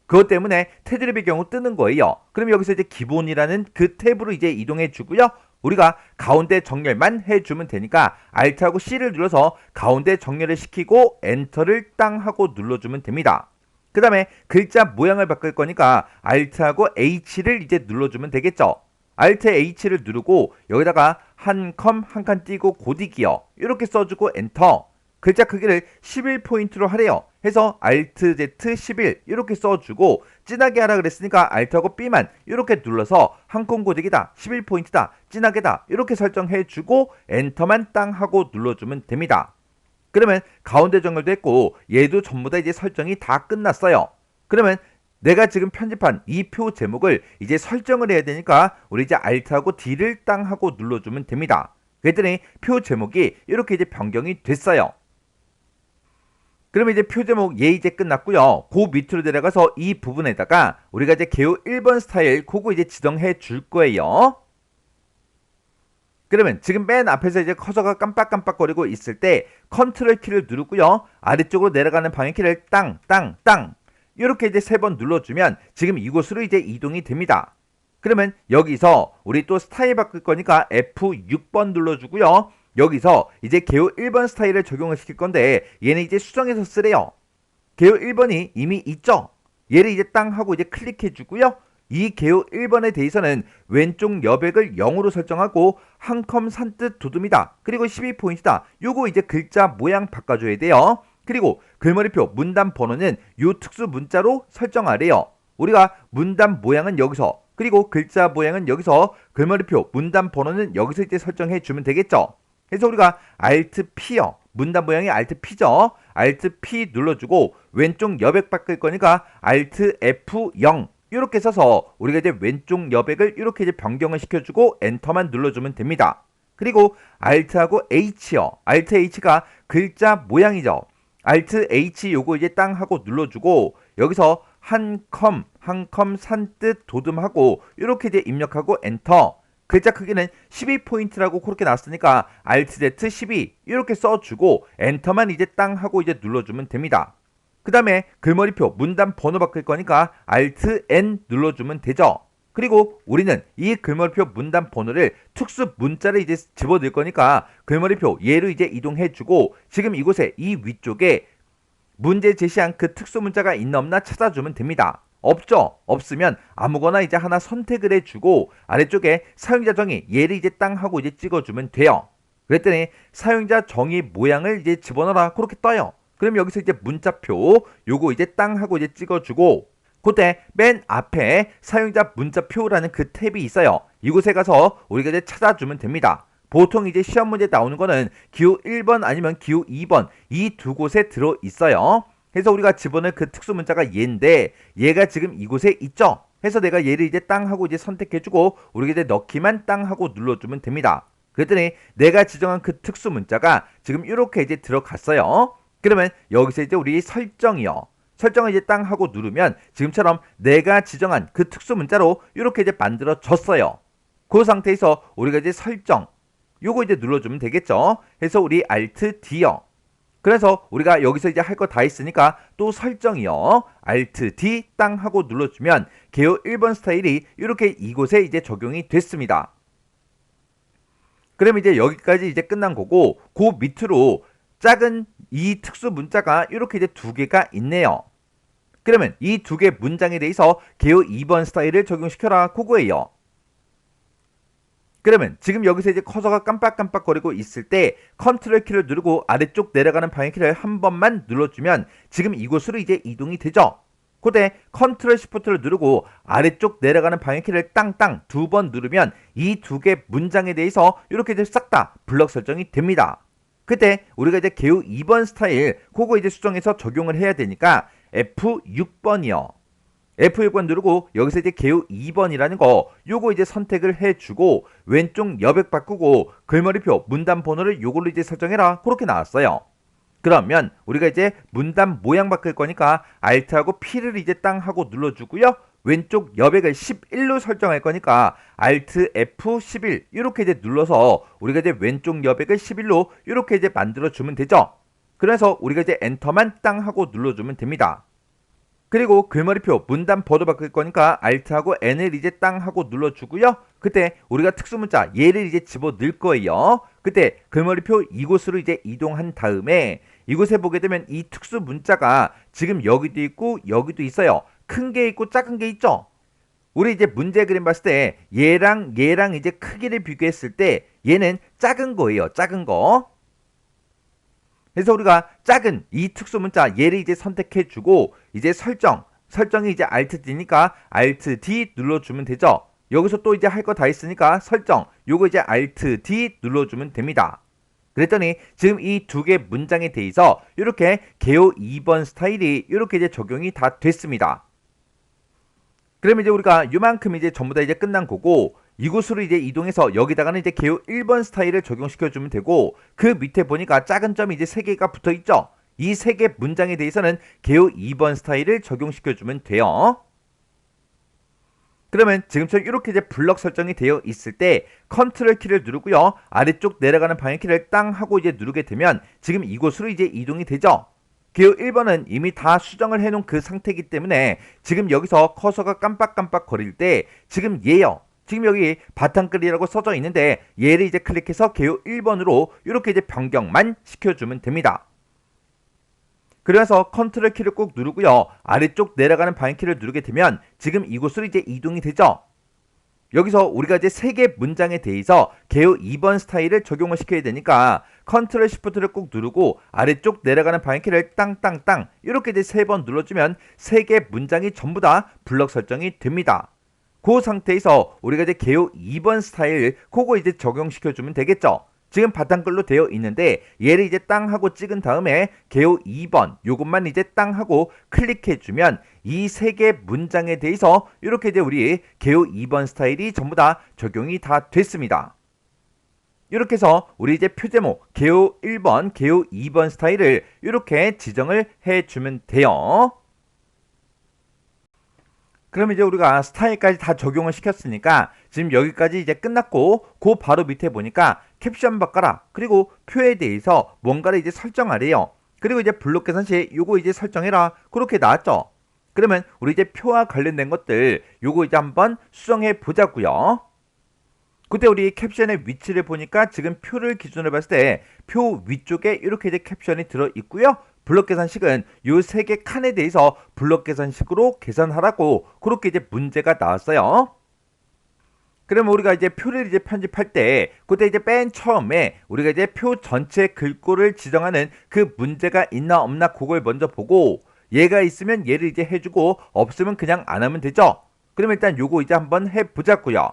그것 때문에 테두리 경우 뜨는 거예요. 그럼 여기서 이제 기본이라는 그 탭으로 이제 이동해 주고요. 우리가 가운데 정렬만 해주면 되니까 Alt하고 C를 눌러서 가운데 정렬을 시키고 엔터를 땅 하고 눌러주면 됩니다. 그 다음에 글자 모양을 바꿀 거니까 Alt하고 H를 이제 눌러주면 되겠죠. Alt H를 누르고 여기다가 한 칸 띄고 고딕이요. 이렇게 써주고 엔터. 글자 크기를 11포인트로 하래요. 해서 Alt Z 11 이렇게 써주고 진하게 하라 그랬으니까 Alt하고 B만 이렇게 눌러서 한컴 고딕이다, 11포인트다, 진하게다 이렇게 설정해주고 엔터만 땅 하고 눌러주면 됩니다. 그러면 가운데 정렬도 했고 얘도 전부 다 이제 설정이 다 끝났어요. 그러면 내가 지금 편집한 이 표 제목을 이제 설정을 해야 되니까 우리 이제 Alt하고 D를 땅 하고 눌러주면 됩니다. 그랬더니 표 제목이 이렇게 이제 변경이 됐어요. 그러면 이제 표 제목 얘 이제 끝났고요. 그 밑으로 내려가서 이 부분에다가 우리가 이제 개요 1번 스타일 그거 이제 지정해 줄 거예요. 그러면 지금 맨 앞에서 이제 커서가 깜빡깜빡거리고 있을 때 컨트롤 키를 누르고요. 아래쪽으로 내려가는 방향 키를 땅 이렇게 이제 3번 눌러주면 지금 이곳으로 이제 이동이 됩니다. 그러면 여기서 우리 또 스타일 바꿀 거니까 F6번 눌러주고요. 여기서 이제 개요 1번 스타일을 적용을 시킬 건데 얘는 이제 수정해서 쓰래요. 개요 1번이 이미 있죠. 얘를 이제 땅 하고 이제 클릭해 주고요. 이 개요 1번에 대해서는 왼쪽 여백을 0으로 설정하고 한 컴 산뜻 도둠이다. 그리고 12포인트다. 요거 이제 글자 모양 바꿔줘야 돼요. 그리고 글머리표 문단 번호는 요 특수 문자로 설정하래요. 우리가 문단 모양은 여기서, 그리고 글자 모양은 여기서, 글머리표 문단 번호는 여기서 이제 설정해 주면 되겠죠. 그래서 우리가 Alt P요. 문단 모양이 Alt P죠. Alt P 눌러주고 왼쪽 여백 바꿀 거니까 Alt F0 이렇게 써서 우리가 이제 왼쪽 여백을 이렇게 이제 변경을 시켜주고 엔터만 눌러주면 됩니다. 그리고 Alt하고 H요. Alt H가 글자 모양이죠. Alt H 요거 이제 땅 하고 눌러주고 여기서 한 컴 산뜻 도둠하고 이렇게 이제 입력하고 엔터. 글자 크기는 12포인트라고 그렇게 나왔으니까 Alt Z 12 이렇게 써주고 엔터만 이제 땅 하고 이제 눌러주면 됩니다. 그 다음에 글머리표 문단 번호 바꿀 거니까 Alt N 눌러주면 되죠. 그리고 우리는 이 글머리표 문단 번호를 특수 문자를 이제 집어넣을 거니까 글머리표 얘로 이제 이동해주고 지금 이곳에 이 위쪽에 문제 제시한 그 특수 문자가 있나 없나 찾아주면 됩니다. 없죠? 없으면 아무거나 이제 하나 선택을 해주고 아래쪽에 사용자 정의 얘를 이제 땅 하고 이제 찍어주면 돼요. 그랬더니 사용자 정의 모양을 이제 집어넣어라 그렇게 떠요. 그럼 여기서 이제 문자표 요거 이제 땅 하고 이제 찍어주고 그때 맨 앞에 사용자 문자표라는 그 탭이 있어요. 이곳에 가서 우리가 이제 찾아주면 됩니다. 보통 이제 시험 문제 나오는 거는 기호 1번 아니면 기호 2번 이 두 곳에 들어 있어요. 그래서 우리가 집어넣을 그 특수 문자가 얘인데 얘가 지금 이곳에 있죠. 해서 내가 얘를 이제 땅 하고 이제 선택해주고 우리가 이제 넣기만 땅 하고 눌러주면 됩니다. 그랬더니 내가 지정한 그 특수 문자가 지금 이렇게 이제 들어갔어요. 그러면 여기서 이제 우리 설정이요. 설정을 이제 땅 하고 누르면 지금처럼 내가 지정한 그 특수 문자로 이렇게 이제 만들어졌어요. 그 상태에서 우리가 이제 설정 요거 이제 눌러주면 되겠죠. 해서 우리 Alt D요. 그래서 우리가 여기서 이제 할 거 다 했으니까 또 설정이요. Alt D 땅 하고 눌러주면 개요 1번 스타일이 이렇게 이곳에 이제 적용이 됐습니다. 그러면 이제 여기까지 이제 끝난 거고 그 밑으로 작은 이 특수 문자가 이렇게 이제 두 개가 있네요. 그러면 이 두 개 문장에 대해서 개요 2번 스타일을 적용시켜라 그거예요. 그러면 지금 여기서 이제 커서가 깜빡깜빡거리고 있을 때 컨트롤 키를 누르고 아래쪽 내려가는 방향키를 한 번만 눌러주면 지금 이곳으로 이제 이동이 되죠. 그때 컨트롤 시프트를 누르고 아래쪽 내려가는 방향키를 땅땅 두 번 누르면 이 두 개 문장에 대해서 이렇게 이제 싹 다 블럭 설정이 됩니다. 그때 우리가 이제 개요 2번 스타일 그거 이제 수정해서 적용을 해야 되니까 F6번이요. F6번 누르고 여기서 이제 개요 2번이라는 거 요거 이제 선택을 해주고 왼쪽 여백 바꾸고 글머리표 문단 번호를 요걸로 이제 설정해라 그렇게 나왔어요. 그러면 우리가 이제 문단 모양 바꿀 거니까 Alt하고 P를 이제 땅 하고 눌러주고요. 왼쪽 여백을 11로 설정할 거니까 Alt F11 이렇게 이제 눌러서 우리가 이제 왼쪽 여백을 11로 이렇게 이제 만들어 주면 되죠. 그래서 우리가 이제 엔터만 땅 하고 눌러주면 됩니다. 그리고 글머리표 문단 번호 바꿀 거니까 Alt하고 N을 이제 땅 하고 눌러주고요. 그때 우리가 특수문자 얘를 이제 집어넣을 거예요. 그때 글머리표 이곳으로 이제 이동한 다음에 이곳에 보게 되면 이 특수문자가 지금 여기도 있고 여기도 있어요. 큰 게 있고 작은 게 있죠. 우리 이제 문제 그림 봤을 때 얘랑 이제 크기를 비교했을 때 얘는 작은 거예요. 작은 거. 그래서 우리가 작은 이 특수 문자 얘를 이제 선택해주고 이제 설정이 이제 Alt D니까 Alt D 눌러주면 되죠. 여기서 또 이제 할 거 다 했으니까 설정 요거 이제 Alt D 눌러주면 됩니다. 그랬더니 지금 이 두 개 문장에 대해서 이렇게 개요 2번 스타일이 이렇게 이제 적용이 다 됐습니다. 그러면 이제 우리가 요만큼 이제 전부 다 이제 끝난 거고 이곳으로 이제 이동해서 여기다가는 이제 개요 1번 스타일을 적용시켜주면 되고 그 밑에 보니까 작은 점이 이제 3개가 붙어 있죠. 이 3개 문장에 대해서는 개요 2번 스타일을 적용시켜주면 돼요. 그러면 지금처럼 이렇게 이제 블럭 설정이 되어 있을 때 컨트롤 키를 누르고요. 아래쪽 내려가는 방향키를 땅 하고 이제 누르게 되면 지금 이곳으로 이제 이동이 되죠. 개요 1번은 이미 다 수정을 해놓은 그 상태이기 때문에 지금 여기서 커서가 깜빡깜빡 거릴 때 지금 얘요. 지금 여기 바탕글이라고 써져 있는데 얘를 이제 클릭해서 개요 1번으로 이렇게 이제 변경만 시켜주면 됩니다. 그래서 컨트롤 키를 꾹 누르고요. 아래쪽 내려가는 방향키를 누르게 되면 지금 이곳으로 이제 이동이 되죠. 여기서 우리가 이제 3개 문장에 대해서 개요 2번 스타일을 적용을 시켜야 되니까 컨트롤 시프트를 꾹 누르고 아래쪽 내려가는 방향키를 땅땅땅 이렇게 이제 3번 눌러주면 3개 문장이 전부 다 블럭 설정이 됩니다. 그 상태에서 우리가 이제 개요 2번 스타일 그거 이제 적용시켜주면 되겠죠. 지금 바탕글로 되어 있는데 얘를 이제 땅 하고 찍은 다음에 개요 2번 요것만 이제 땅 하고 클릭해주면 이 3개 문장에 대해서 이렇게 이제 우리 개요 2번 스타일이 전부 다 적용이 다 됐습니다. 이렇게 해서 우리 이제 표제목 개요 1번, 개요 2번 스타일을 이렇게 지정을 해주면 돼요. 그럼 이제 우리가 스타일까지 다 적용을 시켰으니까 지금 여기까지 이제 끝났고 그 바로 밑에 보니까 캡션 바꿔라 그리고 표에 대해서 뭔가를 이제 설정하래요. 그리고 이제 블록 계산 시 요거 이제 설정해라 그렇게 나왔죠. 그러면 우리 이제 표와 관련된 것들 요거 이제 한번 수정해 보자고요. 그때 우리 캡션의 위치를 보니까 지금 표를 기준으로 봤을 때 표 위쪽에 이렇게 이제 캡션이 들어 있고요. 블럭 계산식은 요 3개 칸에 대해서 블럭 계산식으로 계산하라고 그렇게 이제 문제가 나왔어요. 그러면 우리가 이제 표를 이제 편집할 때 그때 이제 맨 처음에 우리가 이제 표 전체 글꼴을 지정하는 그 문제가 있나 없나 그걸 먼저 보고 얘가 있으면 얘를 이제 해주고 없으면 그냥 안 하면 되죠. 그럼 일단 요거 이제 한번 해보자고요.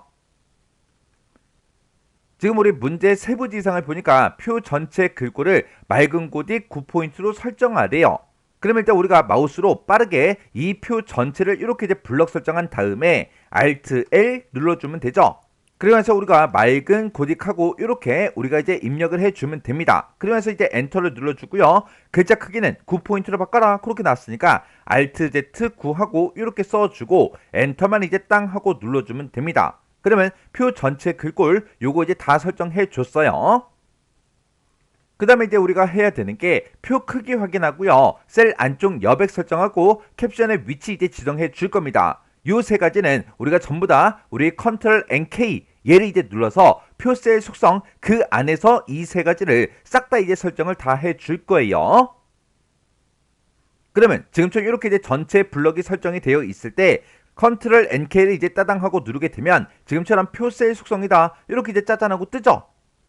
지금 우리 문제 세부 지상을 보니까 표 전체 글꼴을 맑은 고딕 9포인트로 설정하래요. 그럼 일단 우리가 마우스로 빠르게 이 표 전체를 이렇게 이제 블럭 설정한 다음에 Alt L 눌러주면 되죠. 그러면서 우리가 맑은 고딕하고 이렇게 우리가 이제 입력을 해주면 됩니다. 그러면서 이제 엔터를 눌러주고요. 글자 크기는 9포인트로 바꿔라 그렇게 나왔으니까 Alt Z 9하고 이렇게 써주고 엔터만 이제 땅 하고 눌러주면 됩니다. 그러면 표 전체 글꼴 요거 이제 다 설정해 줬어요. 그 다음에 이제 우리가 해야 되는 게 표 크기 확인하고요. 셀 안쪽 여백 설정하고 캡션의 위치 이제 지정해 줄 겁니다. 요 3가지는 우리가 전부 다 우리 컨트롤 NK 얘를 이제 눌러서 표 셀 속성 그 안에서 이 3가지를 싹 다 이제 설정을 다 해 줄 거예요. 그러면 지금처럼 이렇게 이제 전체 블럭이 설정이 되어 있을 때 컨트롤 NK를 이제 따당하고 누르게 되면 지금처럼 표 셀 속성이다 이렇게 이제 짜잔하고 뜨죠.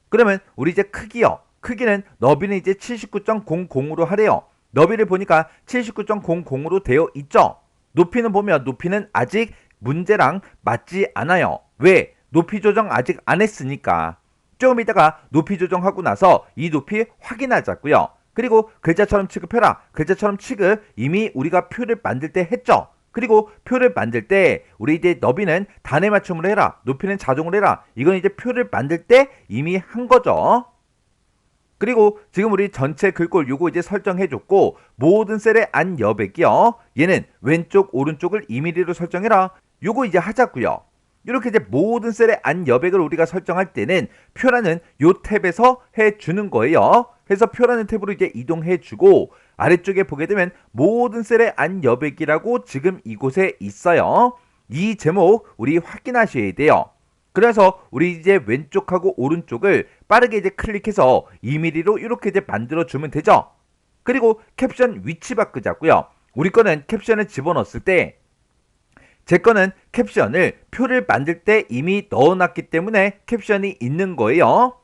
그러면 우리 이제 크기요. 크기는 너비는 이제 79.00으로 하래요. 너비를 보니까 79.00으로 되어 있죠. 높이는 보면 높이는 아직 문제랑 맞지 않아요. 왜? 높이 조정 아직 안 했으니까. 조금 이따가 높이 조정하고 나서 이 높이 확인하자고요. 그리고 글자처럼 취급해라. 글자처럼 취급 이미 우리가 표를 만들 때 했죠. 그리고 표를 만들 때 우리 이제 너비는 단에 맞춤으로 해라. 높이는 자동으로 해라. 이건 이제 표를 만들 때 이미 한 거죠. 그리고 지금 우리 전체 글꼴 요거 이제 설정해 줬고 모든 셀의 안 여백이요. 얘는 왼쪽 오른쪽을 2mm로 설정해라. 요거 이제 하자고요. 이렇게 이제 모든 셀의 안 여백을 우리가 설정할 때는 표라는 요 탭에서 해 주는 거예요. 그래서 표라는 탭으로 이제 이동해 주고 아래쪽에 보게 되면 모든 셀의 안 여백이라고 지금 이곳에 있어요. 이 제목 우리 확인하셔야 돼요. 그래서 우리 이제 왼쪽하고 오른쪽을 빠르게 이제 클릭해서 2mm로 이렇게 이제 만들어 주면 되죠. 그리고 캡션 위치 바꾸자고요. 우리 거는 캡션을 집어넣었을 때 제 거는 캡션을 표를 만들 때 이미 넣어놨기 때문에 캡션이 있는 거예요.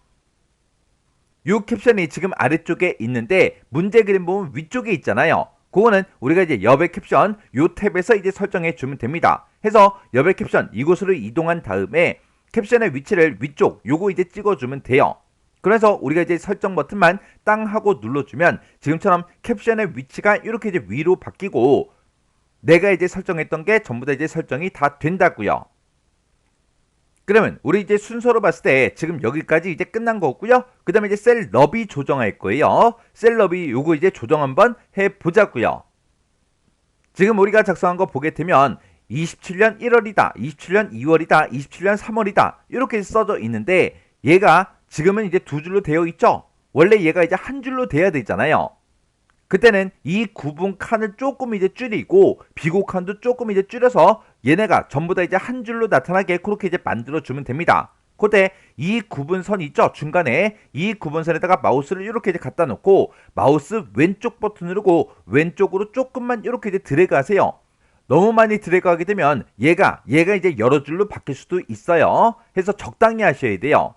이 캡션이 지금 아래쪽에 있는데 문제 그림 보면 위쪽에 있잖아요. 그거는 우리가 이제 여백 캡션 요 탭에서 이제 설정해 주면 됩니다. 해서 여백 캡션 이곳으로 이동한 다음에 캡션의 위치를 위쪽 요거 이제 찍어주면 돼요. 그래서 우리가 이제 설정 버튼만 땅 하고 눌러주면 지금처럼 캡션의 위치가 이렇게 이제 위로 바뀌고 내가 이제 설정했던 게 전부 다 이제 설정이 다 된다고요. 그러면 우리 이제 순서로 봤을 때 지금 여기까지 이제 끝난 거고요. 그 다음에 이제 셀 너비 조정할 거예요. 셀 너비 요거 이제 조정 한번 해보자고요. 지금 우리가 작성한 거 보게 되면 27년 1월이다, 27년 2월이다, 27년 3월이다 이렇게 써져 있는데 얘가 지금은 이제 2줄로 되어 있죠. 원래 얘가 이제 한 줄로 돼야 되잖아요. 그때는 이 구분 칸을 조금 이제 줄이고 비고 칸도 조금 이제 줄여서 얘네가 전부 다 이제 한 줄로 나타나게 그렇게 이제 만들어 주면 됩니다. 그때 이 구분선 있죠? 중간에 이 구분선에다가 마우스를 이렇게 이제 갖다 놓고 마우스 왼쪽 버튼 누르고 왼쪽으로 조금만 이렇게 이제 드래그 하세요. 너무 많이 드래그 하게 되면 얘가 이제 여러 줄로 바뀔 수도 있어요. 해서 적당히 하셔야 돼요.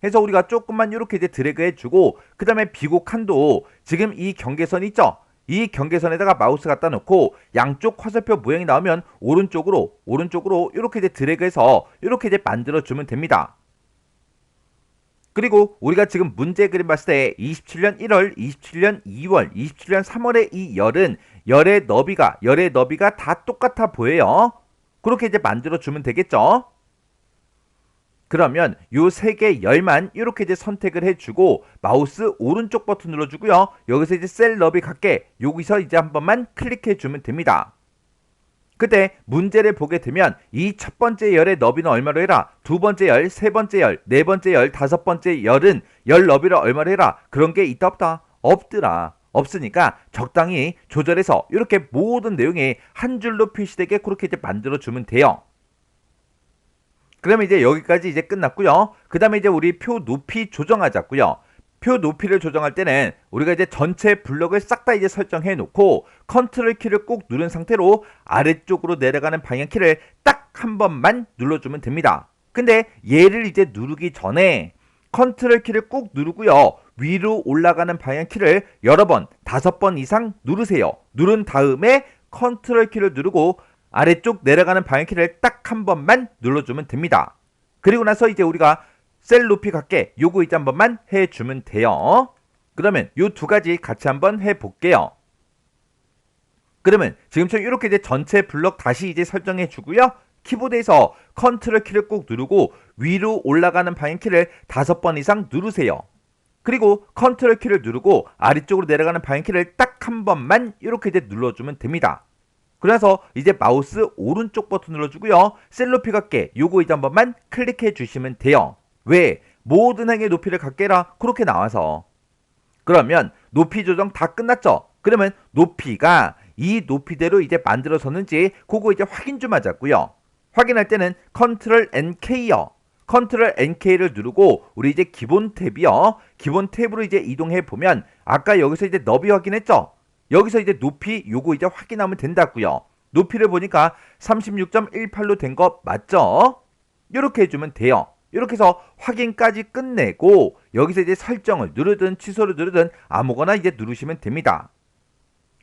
해서 우리가 조금만 이렇게 이제 드래그 해주고 그 다음에 비고 칸도 지금 이 경계선 있죠? 이 경계선에다가 마우스 갖다 놓고 양쪽 화살표 모양이 나오면 오른쪽으로 이렇게 이제 드래그해서 이렇게 이제 만들어주면 됩니다. 그리고 우리가 지금 문제 그림 봤을 때 27년 1월, 27년 2월, 27년 3월의 이 열의 너비가 다 똑같아 보여요. 그렇게 이제 만들어주면 되겠죠? 그러면 요 세 개 열만 이렇게 이제 선택을 해주고 마우스 오른쪽 버튼 눌러주고요. 여기서 이제 셀 너비 같게 여기서 이제 한 번만 클릭해주면 됩니다. 그때 문제를 보게 되면 이 첫 번째 열의 너비는 얼마로 해라, 두 번째 열, 세 번째 열, 네 번째 열, 다섯 번째 열은 열 너비를 얼마로 해라, 그런 게 있다 없다? 없더라. 없으니까 적당히 조절해서 이렇게 모든 내용이 한 줄로 표시되게 그렇게 이제 만들어주면 돼요. 그러면 이제 여기까지 이제 끝났고요. 그 다음에 이제 우리 표 높이 조정하자고요. 표 높이를 조정할 때는 우리가 이제 전체 블럭을 싹 다 이제 설정해 놓고 컨트롤 키를 꾹 누른 상태로 아래쪽으로 내려가는 방향키를 딱 한 번만 눌러주면 됩니다. 근데 얘를 이제 누르기 전에 컨트롤 키를 꾹 누르고요. 위로 올라가는 방향키를 여러 번, 5번 이상 누르세요. 누른 다음에 컨트롤 키를 누르고 아래쪽 내려가는 방향키를 딱 한 번만 눌러주면 됩니다. 그리고 나서 이제 우리가 셀 높이 같게 요거 이제 한 번만 해주면 돼요. 그러면 요 두 가지 같이 한번 해볼게요. 그러면 지금처럼 이렇게 이제 전체 블럭 다시 이제 설정해 주고요. 키보드에서 컨트롤 키를 꾹 누르고 위로 올라가는 방향키를 5번 이상 누르세요. 그리고 컨트롤 키를 누르고 아래쪽으로 내려가는 방향키를 딱 한 번만 이렇게 이제 눌러주면 됩니다. 그래서 이제 마우스 오른쪽 버튼 눌러주고요. 셀 높이 같게 요거 이제 한 번만 클릭해 주시면 돼요. 왜? 모든 행의 높이를 같게 해라. 그렇게 나와서. 그러면 높이 조정 다 끝났죠? 그러면 높이가 이 높이대로 이제 만들어졌는지 그거 이제 확인 좀 하자고요. 확인할 때는 컨트롤 NK요. 컨트롤 NK를 누르고 우리 이제 기본 탭이요. 기본 탭으로 이제 이동해 보면 아까 여기서 이제 너비 확인했죠? 여기서 이제 높이 요거 이제 확인하면 된다고요. 높이를 보니까 36.18로 된 거 맞죠? 이렇게 해주면 돼요. 이렇게 해서 확인까지 끝내고 여기서 이제 설정을 누르든 취소를 누르든 아무거나 이제 누르시면 됩니다.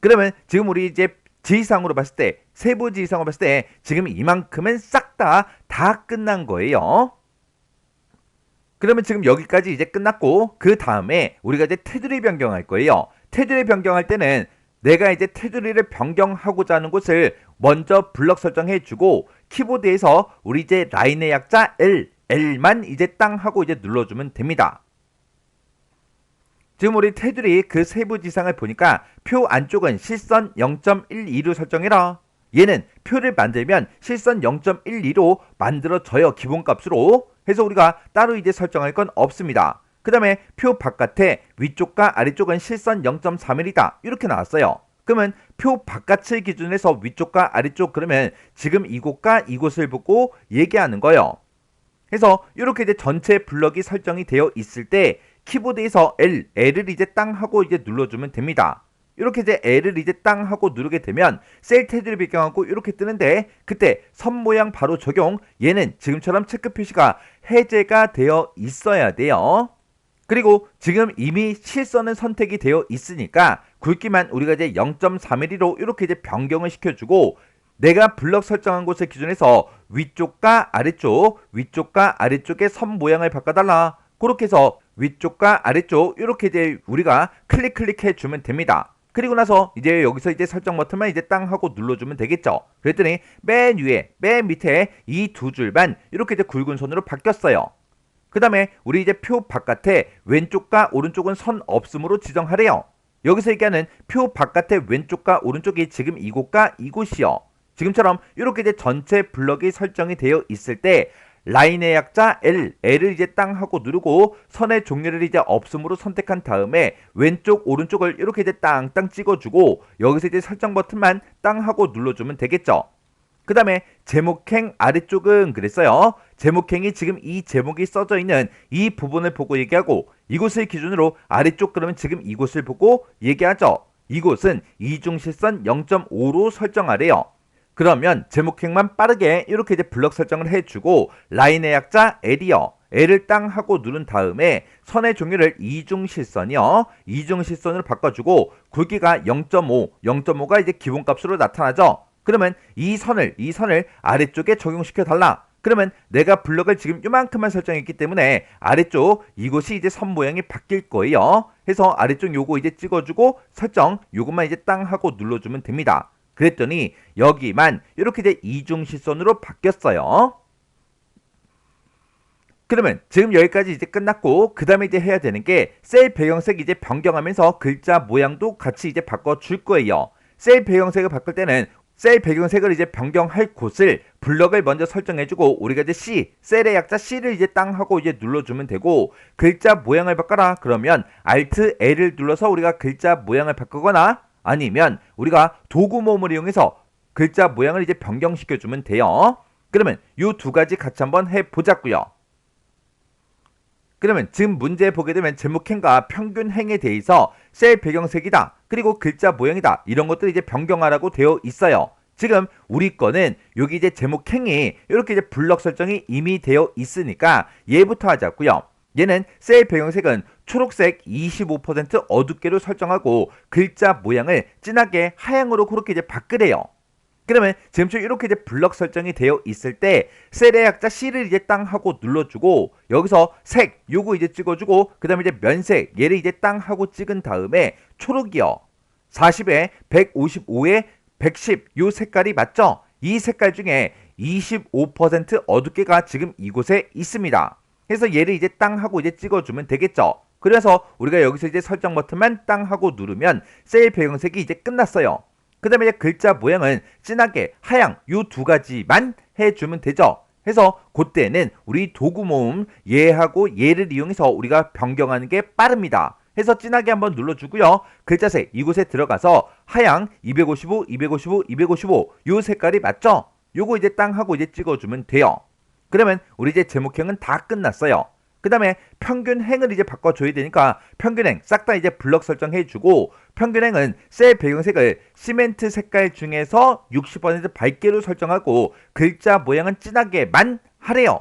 그러면 지금 우리 이제 지시사항으로 봤을 때, 세부 지시사항으로 봤을 때 지금 이만큼은 싹 다 끝난 거예요. 그러면 지금 여기까지 이제 끝났고 그 다음에 우리가 이제 테두리 변경할 거예요. 테두리 변경할 때는 내가 이제 테두리를 변경하고자 하는 곳을 먼저 블럭 설정해주고 키보드에서 우리 이제 라인의 약자 L만 이제 땅 하고 이제 눌러주면 됩니다. 지금 우리 테두리 그 세부 지상을 보니까 표 안쪽은 실선 0.12로 설정해라. 얘는 표를 만들면 실선 0.12로 만들어져요. 기본값으로. 해서 우리가 따로 이제 설정할 건 없습니다. 그 다음에 표 바깥에 위쪽과 아래쪽은 실선 0.3mm이다. 이렇게 나왔어요. 그러면 표 바깥을 기준으로 해서 위쪽과 아래쪽 그러면 지금 이곳과 이곳을 보고 얘기하는 거예요. 그래서 이렇게 이제 전체 블럭이 설정이 되어 있을 때 키보드에서 L을 이제 땅 하고 이제 눌러주면 됩니다. 이렇게 이제 L을 이제 땅 하고 누르게 되면 셀 테두리 변경하고 이렇게 뜨는데 그때 선 모양 바로 적용, 얘는 지금처럼 체크 표시가 해제가 되어 있어야 돼요. 그리고 지금 이미 실선은 선택이 되어 있으니까 굵기만 우리가 이제 0.4mm로 이렇게 이제 변경을 시켜주고 내가 블럭 설정한 곳을 기준해서 위쪽과 아래쪽의 선 모양을 바꿔달라. 그렇게 해서 위쪽과 아래쪽 이렇게 이제 우리가 클릭해 주면 됩니다. 그리고 나서 이제 여기서 이제 설정 버튼만 이제 땅 하고 눌러주면 되겠죠. 그랬더니 맨 밑에 이 두 줄만 이렇게 이제 굵은 선으로 바뀌었어요. 그 다음에 우리 이제 표 바깥에 왼쪽과 오른쪽은 선 없음으로 지정하래요. 여기서 얘기하는 표 바깥의 왼쪽과 오른쪽이 지금 이곳과 이곳이요. 지금처럼 이렇게 이제 전체 블럭이 설정이 되어 있을 때 라인의 약자 L을 이제 땅 하고 누르고 선의 종류를 이제 없음으로 선택한 다음에 왼쪽 오른쪽을 이렇게 이제 땅땅 찍어주고 여기서 이제 설정 버튼만 땅 하고 눌러주면 되겠죠. 그 다음에 제목행 아래쪽은 그랬어요. 제목행이 지금 이 제목이 써져 있는 이 부분을 보고 얘기하고 이곳을 기준으로 아래쪽 그러면 지금 이곳을 보고 얘기하죠. 이곳은 이중실선 0.5로 설정하래요. 그러면 제목행만 빠르게 이렇게 이제 블럭 설정을 해주고 라인의 약자 L이요. L을 땅 하고 누른 다음에 선의 종류를 이중실선이요. 이중실선으로 바꿔주고 굵기가 0.5, 0.5가 이제 기본값으로 나타나죠. 그러면 이 선을 아래쪽에 적용시켜 달라. 그러면 내가 블럭을 지금 이만큼만 설정했기 때문에 아래쪽 이곳이 이제 선 모양이 바뀔 거예요. 해서 아래쪽 요거 이제 찍어주고 설정 요것만 이제 땅 하고 눌러주면 됩니다. 그랬더니 여기만 이렇게 이제 이중실선으로 바뀌었어요. 그러면 지금 여기까지 이제 끝났고 그 다음에 이제 해야 되는 게 셀 배경색 이제 변경하면서 글자 모양도 같이 이제 바꿔줄 거예요. 셀 배경색을 바꿀 때는 셀 배경색을 이제 변경할 곳을 블럭을 먼저 설정해주고 우리가 이제 C, 셀의 약자 C를 이제 땅 하고 이제 눌러주면 되고 글자 모양을 바꿔라 그러면 Alt L을 눌러서 우리가 글자 모양을 바꾸거나 아니면 우리가 도구 모음을 이용해서 글자 모양을 이제 변경시켜주면 돼요. 그러면 이 두 가지 같이 한번 해보자고요. 그러면 지금 문제 보게 되면 제목행과 평균행에 대해서 셀 배경색이다. 그리고 글자 모양이다. 이런 것들 이제 변경하라고 되어 있어요. 지금 우리 거는 여기 이제 제목행이 이렇게 이제 블럭 설정이 이미 되어 있으니까 얘부터 하자고요. 얘는 셀 배경색은 초록색 25% 어둡게로 설정하고 글자 모양을 진하게 하향으로 그렇게 이제 바꾸래요. 그러면 지금처럼 이렇게 이제 블럭 설정이 되어 있을 때 셀의 약자 C를 이제 땅 하고 눌러주고 여기서 색 요거 이제 찍어주고 그 다음에 이제 면색 얘를 이제 땅 하고 찍은 다음에 초록이요. 40에 155에 110 요 색깔이 맞죠? 이 색깔 중에 25% 어둡게가 지금 이곳에 있습니다. 그래서 얘를 이제 땅 하고 이제 찍어주면 되겠죠. 그래서 우리가 여기서 이제 설정 버튼만 땅 하고 누르면 셀 배경색이 이제 끝났어요. 그 다음에 이제 글자 모양은 진하게 하향 요 두 가지만 해주면 되죠. 해서 그때는 우리 도구 모음 얘하고 얘를 이용해서 우리가 변경하는 게 빠릅니다. 해서 진하게 한번 눌러주고요. 글자색 이곳에 들어가서 하향 255, 255, 255 요 색깔이 맞죠? 요거 이제 땅 하고 이제 찍어주면 돼요. 그러면 우리 이제 제목행은 다 끝났어요. 그 다음에 평균행을 이제 바꿔줘야 되니까 평균행 싹 다 이제 블럭 설정해주고 평균행은 셀 배경색을 시멘트 색깔 중에서 60% 밝게로 설정하고 글자 모양은 진하게만 하래요.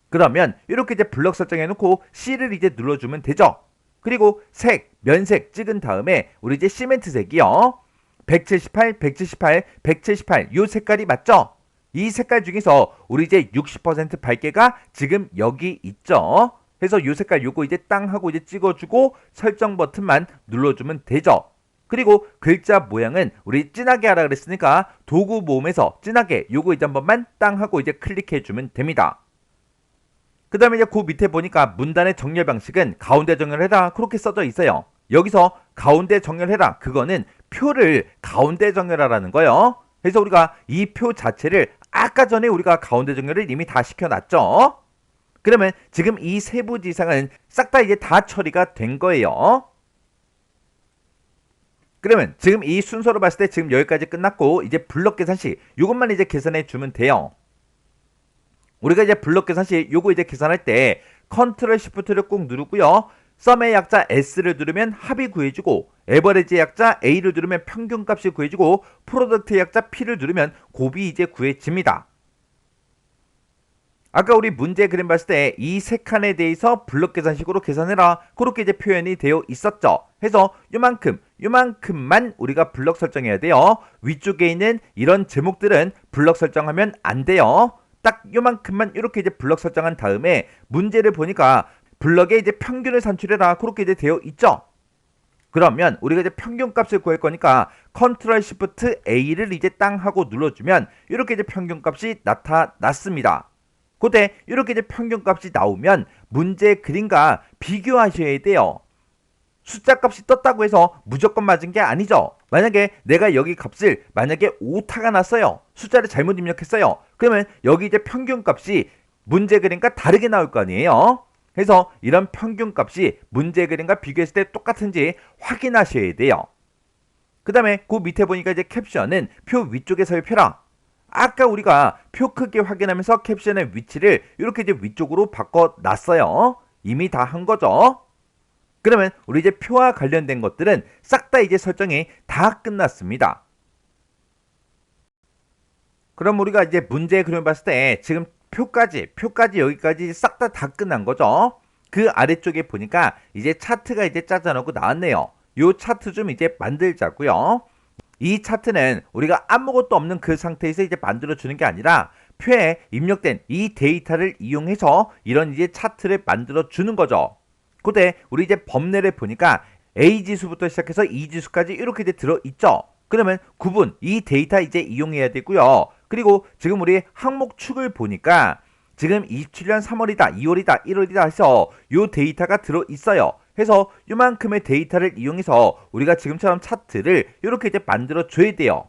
그러면 이렇게 이제 블럭 설정해놓고 C를 이제 눌러주면 되죠. 그리고 색, 면색 찍은 다음에 우리 이제 시멘트 색이요. 178, 178, 178 요 색깔이 맞죠? 이 색깔 중에서 우리 이제 60% 밝게가 지금 여기 있죠. 그래서 요 색깔 요거 이제 땅 하고 이제 찍어주고 설정 버튼만 눌러주면 되죠. 그리고 글자 모양은 우리 진하게 하라 그랬으니까 도구 모음에서 진하게 요거 이제 한 번만 땅 하고 이제 클릭해주면 됩니다. 그 다음에 이제 그 밑에 보니까 문단의 정렬 방식은 가운데 정렬해라 그렇게 써져 있어요. 여기서 가운데 정렬해라 그거는 표를 가운데 정렬하라는 거예요. 그래서 우리가 이 표 자체를 아까 전에 우리가 가운데 정렬을 이미 다 시켜놨죠. 그러면 지금 이 세부 지상은 싹 다 이제 다 처리가 된 거예요. 그러면 지금 이 순서로 봤을 때 지금 여기까지 끝났고 이제 블럭 계산식 이것만 이제 계산해 주면 돼요. 우리가 이제 블럭 계산식 요거 이제 계산할 때 컨트롤 시프트를 꼭 누르고요. 썸의 약자 S를 누르면 합이 구해주고 에버리지 약자 A를 누르면 평균값이 구해주고 프로덕트 약자 P를 누르면 곱이 이제 구해집니다. 아까 우리 문제 그림 봤을 때 이 세 칸에 대해서 블럭 계산식으로 계산해라 그렇게 이제 표현이 되어 있었죠. 해서 요만큼만 우리가 블럭 설정해야 돼요. 위쪽에 있는 이런 제목들은 블럭 설정하면 안 돼요. 딱 요만큼만 이렇게 이제 블럭 설정한 다음에 문제를 보니까 블럭에 이제 평균을 산출해라 그렇게 이제 되어 있죠. 그러면 우리가 이제 평균값을 구할 거니까 컨트롤 시프트 A를 이제 땅 하고 눌러주면 이렇게 이제 평균값이 나타났습니다. 그때 이렇게 이제 평균값이 나오면 문제 그림과 비교하셔야 돼요. 숫자 값이 떴다고 해서 무조건 맞은 게 아니죠. 만약에 내가 여기 값을 만약에 오타가 났어요. 숫자를 잘못 입력했어요. 그러면 여기 이제 평균값이 문제 그림과 다르게 나올 거 아니에요. 그래서 이런 평균값이 문제 그림과 비교했을 때 똑같은지 확인하셔야 돼요. 그 다음에 그 밑에 보니까 이제 캡션은 표 위쪽에 살펴라. 아까 우리가 표 크기 확인하면서 캡션의 위치를 이렇게 이제 위쪽으로 바꿔놨어요. 이미 다 한 거죠. 그러면 우리 이제 표와 관련된 것들은 싹 다 이제 설정이 다 끝났습니다. 그럼 우리가 이제 문제 그림을 봤을 때 지금 표까지 여기까지 싹 다 끝난 거죠. 그 아래쪽에 보니까 이제 차트가 이제 짜져놓고 나왔네요. 요 차트 좀 이제 만들자고요. 이 차트는 우리가 아무것도 없는 그 상태에서 이제 만들어주는 게 아니라 표에 입력된 이 데이터를 이용해서 이런 이제 차트를 만들어주는 거죠. 그때 우리 이제 범례를 보니까 A 지수부터 시작해서 E 지수까지 이렇게 이제 들어있죠. 그러면 구분, 이 데이터 이제 이용해야 되고요. 그리고 지금 우리 항목축을 보니까 지금 27년 3월이다, 2월이다, 1월이다 해서 요 데이터가 들어있어요. 해서 요만큼의 데이터를 이용해서 우리가 지금처럼 차트를 이렇게 이제 만들어 줘야 돼요.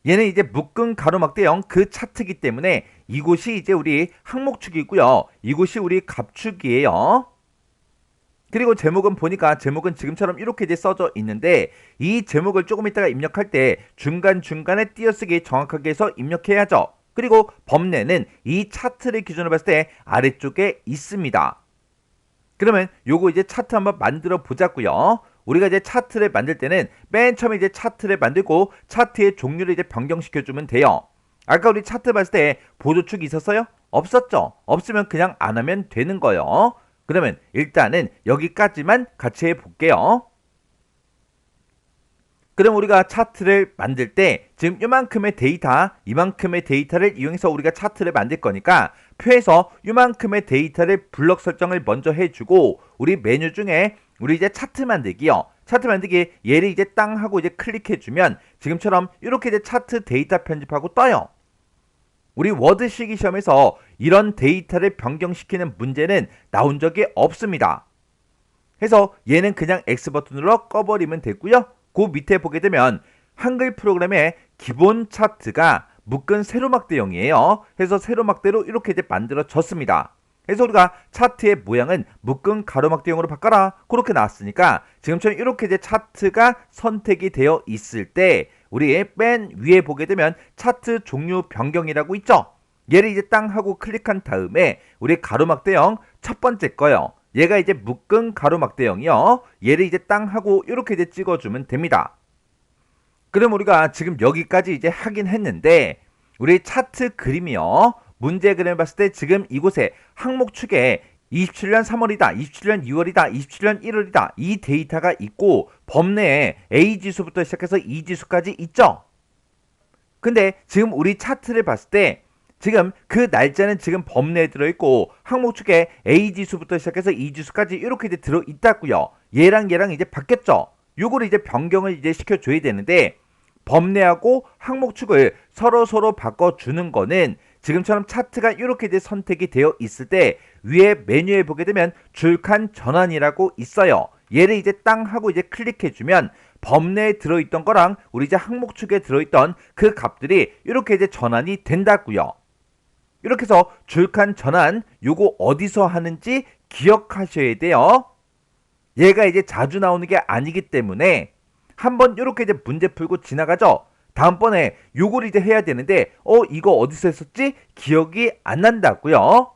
얘는 이제 묶은 가로막대형 그 차트이기 때문에 이곳이 이제 우리 항목축이고요. 이곳이 우리 갑축이에요. 그리고 제목은 보니까 제목은 지금처럼 이렇게 이제 써져 있는데 이 제목을 조금 이따가 입력할 때 중간중간에 띄어쓰기 정확하게 해서 입력해야죠. 그리고 범례는 이 차트를 기준으로 봤을 때 아래쪽에 있습니다. 그러면 요거 이제 차트 한번 만들어 보자고요. 우리가 이제 차트를 만들 때는 맨 처음에 이제 차트를 만들고 차트의 종류를 이제 변경시켜 주면 돼요. 아까 우리 차트 봤을 때 보조축이 있었어요? 없었죠? 없으면 그냥 안 하면 되는 거예요. 그러면 일단은 여기까지만 같이 해볼게요. 그럼 우리가 차트를 만들 때 지금 이만큼의 데이터, 이만큼의 데이터를 이용해서 우리가 차트를 만들 거니까 표에서 이만큼의 데이터를 블럭 설정을 먼저 해주고 우리 메뉴 중에 우리 이제 차트 만들기요. 차트 만들기 얘를 이제 땅 하고 이제 클릭해주면 지금처럼 이렇게 이제 차트 데이터 편집하고 떠요. 우리 워드 실기 시험에서 이런 데이터를 변경시키는 문제는 나온 적이 없습니다. 그래서 얘는 그냥 X 버튼으로 꺼버리면 되고요. 그 밑에 보게 되면 한글 프로그램의 기본 차트가 묶은 세로막대형이에요. 그래서 세로막대로 이렇게 이제 만들어졌습니다. 그래서 우리가 차트의 모양은 묶은 가로막대형으로 바꿔라. 그렇게 나왔으니까 지금처럼 이렇게 이제 차트가 선택이 되어 있을 때 우리 맨 위에 보게 되면 차트 종류 변경이라고 있죠. 얘를 이제 땅 하고 클릭한 다음에 우리 가로막대형 첫 번째 거요. 얘가 이제 묶은 가로막대형이요. 얘를 이제 땅 하고 이렇게 이제 찍어주면 됩니다. 그럼 우리가 지금 여기까지 이제 하긴 했는데 우리 차트 그림이요. 문제 그림을 봤을 때 지금 이곳에 항목축에 27년 3월이다, 27년 2월이다, 27년 1월이다 이 데이터가 있고 범내에 A 지수부터 시작해서 E 지수까지 있죠. 근데 지금 우리 차트를 봤을 때 지금 그 날짜는 지금 범내에 들어있고 항목축에 A 지수부터 시작해서 E 지수까지 이렇게 이제 들어있다고요. 얘랑 이제 바뀌었죠. 요거를 이제 변경을 이제 시켜줘야 되는데 범내하고 항목축을 서로 바꿔주는 거는 지금처럼 차트가 이렇게 이제 선택이 되어 있을 때 위에 메뉴에 보게 되면 줄칸 전환이라고 있어요. 얘를 이제 땅 하고 이제 클릭해주면 범내에 들어있던 거랑 우리 이제 항목축에 들어있던 그 값들이 이렇게 이제 전환이 된다고요. 이렇게 해서 줄칸 전환 요거 어디서 하는지 기억하셔야 돼요. 얘가 이제 자주 나오는 게 아니기 때문에 한번 이렇게 이제 문제 풀고 지나가죠. 다음번에 요걸 이제 해야 되는데 이거 어디서 했었지? 기억이 안 난다고요.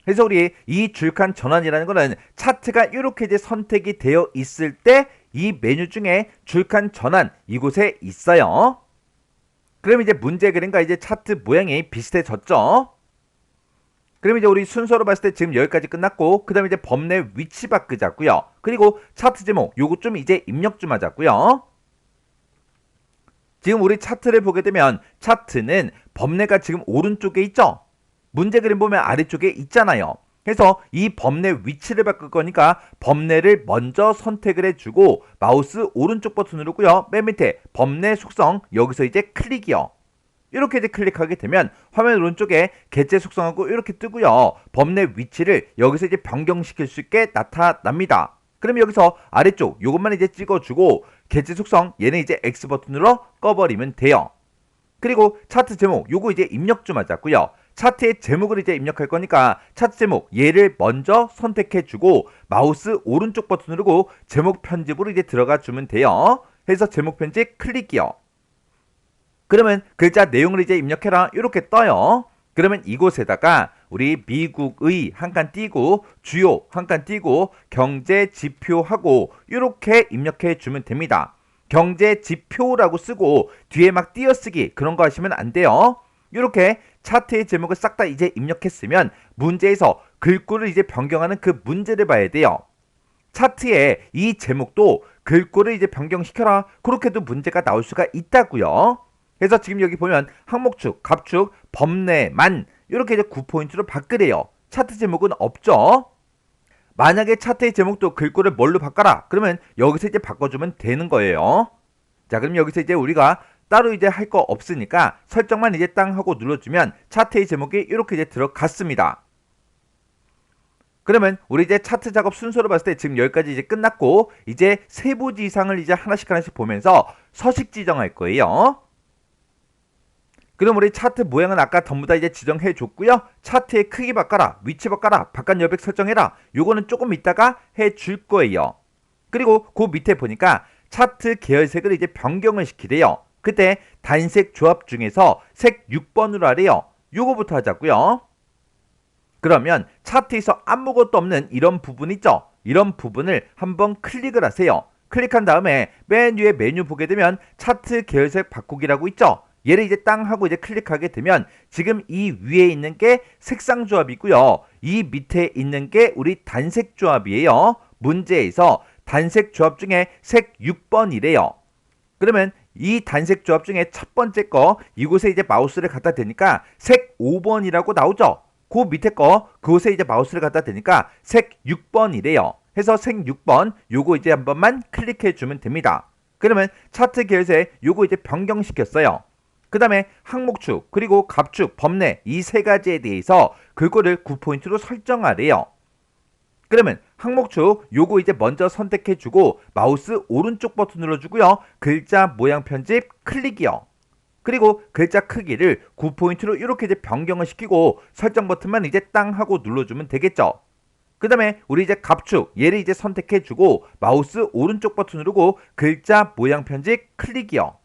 그래서 우리 이 줄칸 전환이라는 거는 차트가 이렇게 이제 선택이 되어 있을 때 이 메뉴 중에 줄칸 전환 이곳에 있어요. 그럼 이제 문제 그림과 이제 차트 모양이 비슷해졌죠. 그럼 이제 우리 순서로 봤을 때 지금 여기까지 끝났고 그 다음에 이제 범례 위치 바꾸자고요. 그리고 차트 제목 요거 좀 이제 입력 좀 하자고요. 지금 우리 차트를 보게 되면 차트는 범례가 지금 오른쪽에 있죠. 문제 그림 보면 아래쪽에 있잖아요. 그래서 이 범례 위치를 바꿀 거니까 범례를 먼저 선택을 해주고 마우스 오른쪽 버튼 누르고요. 맨 밑에 범례 속성 여기서 이제 클릭이요. 이렇게 이제 클릭하게 되면 화면 오른쪽에 객체 속성하고 이렇게 뜨고요. 범례 위치를 여기서 이제 변경시킬 수 있게 나타납니다. 그럼 여기서 아래쪽 요것만 이제 찍어주고 객체 속성 얘는 이제 X 버튼으로 꺼버리면 돼요. 그리고 차트 제목 요거 이제 입력 좀 하자고요. 차트의 제목을 이제 입력할 거니까 차트 제목 얘를 먼저 선택해주고 마우스 오른쪽 버튼 누르고 제목 편집으로 이제 들어가 주면 돼요. 해서 제목 편집 클릭이요. 그러면 글자 내용을 이제 입력해라 이렇게 떠요. 그러면 이곳에다가 우리 미국의 한 칸 띄고 주요 한 칸 띄고 경제 지표하고 이렇게 입력해 주면 됩니다. 경제 지표라고 쓰고 뒤에 막 띄어쓰기 그런 거 하시면 안 돼요. 이렇게 차트의 제목을 싹 다 이제 입력했으면 문제에서 글꼴을 이제 변경하는 그 문제를 봐야 돼요. 차트에 이 제목도 글꼴을 이제 변경시켜라. 그렇게도 문제가 나올 수가 있다고요. 그래서 지금 여기 보면 항목축, 갑축, 범례만 이렇게 이제 9포인트로 바꾸래요. 차트 제목은 없죠. 만약에 차트의 제목도 글꼴을 뭘로 바꿔라. 그러면 여기서 이제 바꿔주면 되는 거예요. 자, 그럼 여기서 이제 우리가 따로 이제 할 거 없으니까 설정만 이제 땅 하고 눌러주면 차트의 제목이 이렇게 이제 들어갔습니다. 그러면 우리 이제 차트 작업 순서로 봤을 때 지금 여기까지 이제 끝났고 이제 세부 지상을 이제 하나씩 보면서 서식 지정할 거예요. 그럼 우리 차트 모양은 아까 전부 다 이제 지정해 줬고요. 차트의 크기 바꿔라, 위치 바꿔라, 바깥 여백 설정해라. 요거는 조금 이따가 해 줄 거예요. 그리고 그 밑에 보니까 차트 계열색을 이제 변경을 시키래요. 그때 단색 조합 중에서 색 6번으로 하래요. 요거부터 하자고요. 그러면 차트에서 아무것도 없는 이런 부분 있죠? 이런 부분을 한번 클릭을 하세요. 클릭한 다음에 맨 위에 메뉴 보게 되면 차트 계열색 바꾸기라고 있죠? 얘를 이제 땅 하고 이제 클릭하게 되면 지금 이 위에 있는 게 색상 조합이고요. 이 밑에 있는 게 우리 단색 조합이에요. 문제에서 단색 조합 중에 색 6번이래요. 그러면 이 단색 조합 중에 첫 번째 거 이곳에 이제 마우스를 갖다 대니까 색 5번이라고 나오죠. 그 밑에 거 그곳에 이제 마우스를 갖다 대니까 색 6번이래요. 해서 색 6번 요거 이제 한 번만 클릭해 주면 됩니다. 그러면 차트 계열색 요거 이제 변경시켰어요. 그 다음에 항목축 그리고 갑축 범례 이 세 가지에 대해서 그거를 9포인트로 설정하래요. 그러면 항목축 요거 이제 먼저 선택해 주고 마우스 오른쪽 버튼 눌러주고요. 글자 모양 편집 클릭이요. 그리고 글자 크기를 9포인트로 이렇게 이제 변경을 시키고 설정 버튼만 이제 땅 하고 눌러주면 되겠죠. 그 다음에 우리 이제 갑축 얘를 이제 선택해 주고 마우스 오른쪽 버튼 누르고 글자 모양 편집 클릭이요.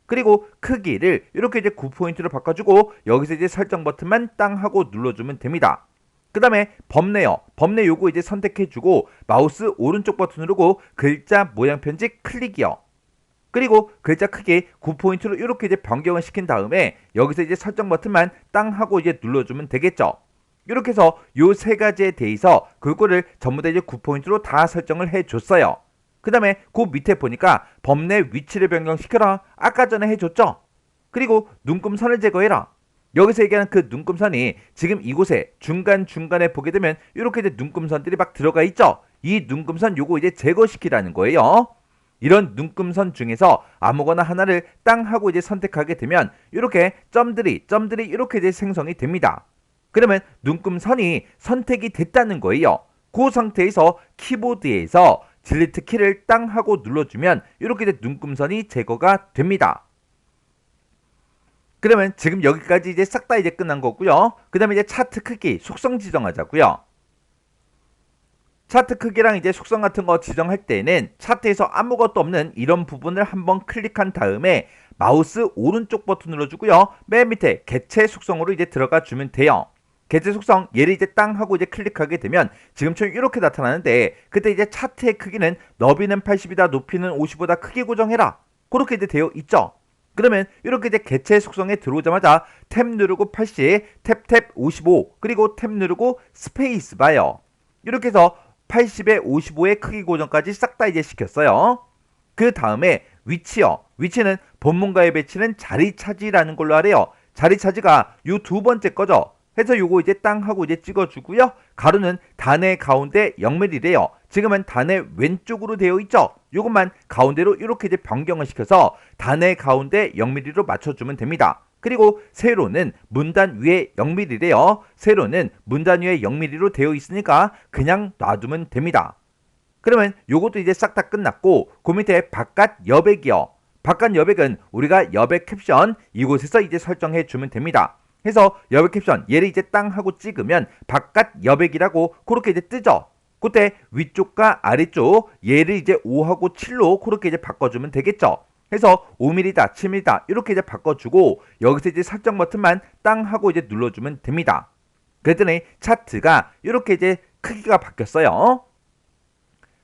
그리고 크기를 이렇게 이제 9포인트로 바꿔주고 여기서 이제 설정 버튼만 땅 하고 눌러주면 됩니다. 그 다음에 범례요. 범례 요거 이제 선택해주고 마우스 오른쪽 버튼 누르고 글자 모양 편집 클릭이요. 그리고 글자 크기 9포인트로 이렇게 이제 변경을 시킨 다음에 여기서 이제 설정 버튼만 땅 하고 이제 눌러주면 되겠죠. 이렇게 해서 요 세 가지에 대해서 그거를 전부 다 이제 9포인트로 다 설정을 해줬어요. 그 다음에 그 밑에 보니까 범례 위치를 변경시켜라. 아까 전에 해줬죠. 그리고 눈금선을 제거해라. 여기서 얘기하는 그 눈금선이 지금 이곳에 중간중간에 보게 되면 이렇게 이제 눈금선들이 막 들어가 있죠. 이 눈금선 요거 이제 제거시키라는 거예요. 이런 눈금선 중에서 아무거나 하나를 땅 하고 이제 선택하게 되면 이렇게 점들이 이렇게 이제 생성이 됩니다. 그러면 눈금선이 선택이 됐다는 거예요. 그 상태에서 키보드에서 딜리트 키를 땅 하고 눌러주면 이렇게 이제 눈금선이 제거가 됩니다. 그러면 지금 여기까지 이제 싹 다 이제 끝난 거고요. 그 다음에 이제 차트 크기 속성 지정하자고요. 차트 크기랑 이제 속성 같은 거 지정할 때는 차트에서 아무것도 없는 이런 부분을 한번 클릭한 다음에 마우스 오른쪽 버튼 눌러주고요. 맨 밑에 개체 속성으로 이제 들어가 주면 돼요. 개체 속성 얘를 이제 땅 하고 이제 클릭하게 되면 지금처럼 이렇게 나타나는데 그때 이제 차트의 크기는 너비는 80이다 높이는 50보다 크게 고정해라. 그렇게 이제 되어 있죠. 그러면 이렇게 이제 개체 속성에 들어오자마자 탭 누르고 80, 탭 55 그리고 탭 누르고 스페이스 바요. 이렇게 해서 80에 55의 크기 고정까지 싹 다 이제 시켰어요. 그 다음에 위치요. 위치는 본문가의 배치는 자리 차지라는 걸로 하래요. 자리 차지가 요 두 번째 거죠. 해서 요거 이제 땅 하고 이제 찍어주고요. 가로는 단의 가운데 0mm래요. 지금은 단의 왼쪽으로 되어 있죠. 요것만 가운데로 이렇게 이제 변경을 시켜서 단의 가운데 0mm로 맞춰주면 됩니다. 그리고 세로는 문단 위에 0mm래요. 세로는 문단 위에 0mm로 되어 있으니까 그냥 놔두면 됩니다. 그러면 요것도 이제 싹 다 끝났고 그 밑에 바깥 여백이요. 바깥 여백은 우리가 여백 캡션 이곳에서 이제 설정해 주면 됩니다. 해서 여백 캡션 얘를 이제 땅 하고 찍으면 바깥 여백이라고 그렇게 이제 뜨죠. 그때 위쪽과 아래쪽 얘를 이제 5하고 7로 그렇게 이제 바꿔주면 되겠죠. 해서 5mm다, 7mm 이렇게 이제 바꿔주고 여기서 이제 설정 버튼만 땅 하고 이제 눌러주면 됩니다. 그랬더니 차트가 이렇게 이제 크기가 바뀌었어요.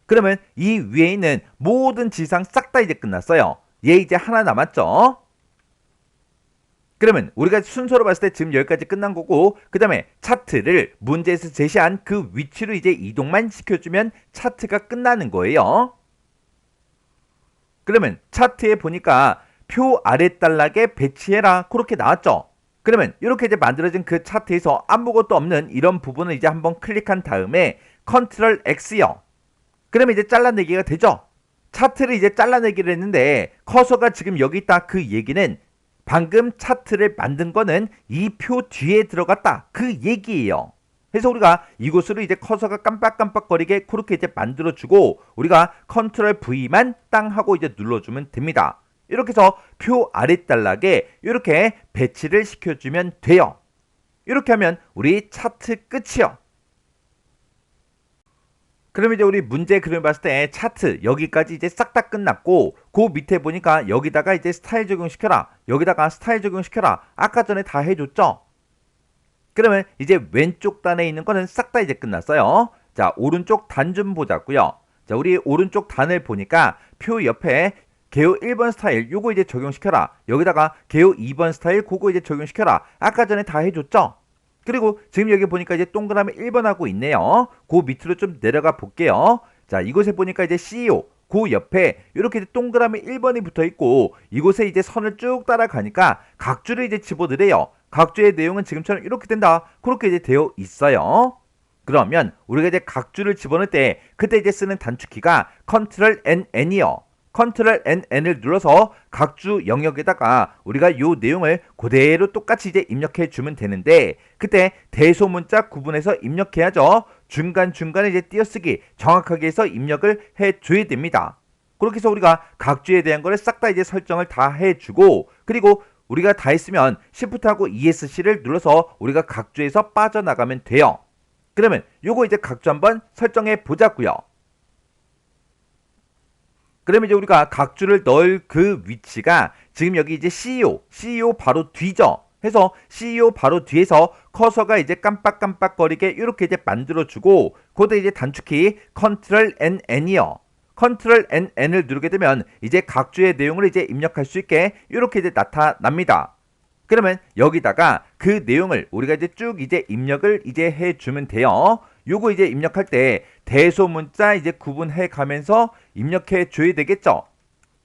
그러면 이 위에 있는 모든 지상 싹 다 이제 끝났어요. 얘 이제 하나 남았죠. 그러면 우리가 순서로 봤을 때 지금 여기까지 끝난 거고 그 다음에 차트를 문제에서 제시한 그 위치로 이제 이동만 시켜주면 차트가 끝나는 거예요. 그러면 차트에 보니까 표 아랫단락에 배치해라 그렇게 나왔죠. 그러면 이렇게 이제 만들어진 그 차트에서 아무것도 없는 이런 부분을 이제 한번 클릭한 다음에 컨트롤 X요. 그러면 이제 잘라내기가 되죠. 차트를 이제 잘라내기를 했는데 커서가 지금 여기 있다. 그 얘기는 방금 차트를 만든 거는 이 표 뒤에 들어갔다. 그 얘기예요. 그래서 우리가 이곳으로 이제 커서가 깜빡깜빡거리게 그렇게 이제 만들어주고 우리가 컨트롤 V만 땅 하고 이제 눌러주면 됩니다. 이렇게 해서 표 아랫단락에 이렇게 배치를 시켜주면 돼요. 이렇게 하면 우리 차트 끝이요. 그럼 이제 우리 문제 그림 봤을 때 차트 여기까지 이제 싹 다 끝났고 그 밑에 보니까 여기다가 이제 스타일 적용시켜라. 여기다가 스타일 적용시켜라. 아까 전에 다 해줬죠? 그러면 이제 왼쪽 단에 있는 거는 싹 다 이제 끝났어요. 자, 오른쪽 단 좀 보자고요. 자, 우리 오른쪽 단을 보니까 표 옆에 개요 1번 스타일 요거 이제 적용시켜라. 여기다가 개요 2번 스타일 그거 이제 적용시켜라. 아까 전에 다 해줬죠? 그리고 지금 여기 보니까 이제 동그라미 1번하고 있네요. 그 밑으로 좀 내려가 볼게요. 자, 이곳에 보니까 이제 CEO 그 옆에 이렇게 동그라미 1번이 붙어 있고 이곳에 이제 선을 쭉 따라가니까 각주를 이제 집어넣으래요. 각주의 내용은 지금처럼 이렇게 된다. 그렇게 이제 되어 있어요. 그러면 우리가 이제 각주를 집어넣을 때 그때 이제 쓰는 단축키가 컨트롤 N이요. 컨트롤 N을 눌러서 각주 영역에다가 우리가 요 내용을 그대로 똑같이 이제 입력해 주면 되는데 그때 대소문자 구분해서 입력해야죠. 중간중간에 이제 띄어쓰기 정확하게 해서 입력을 해 줘야 됩니다. 그렇게 해서 우리가 각주에 대한 거를 싹 다 이제 설정을 다 해주고 그리고 우리가 다 했으면 Shift하고 ESC를 눌러서 우리가 각주에서 빠져나가면 돼요. 그러면 요거 이제 각주 한번 설정해 보자고요. 그러면 이제 우리가 각주를 넣을 그 위치가 지금 여기 이제 CEO 바로 뒤죠. 해서 CEO 바로 뒤에서 커서가 이제 깜빡깜빡거리게 이렇게 이제 만들어주고 그때 이제 단축키 컨트롤 N이요. 컨트롤 N을 누르게 되면 이제 각주의 내용을 이제 입력할 수 있게 이렇게 이제 나타납니다. 그러면 여기다가 그 내용을 우리가 이제 쭉 이제 입력을 이제 해주면 돼요. 요거 이제 입력할 때 대소문자 이제 구분해 가면서 입력해 줘야 되겠죠.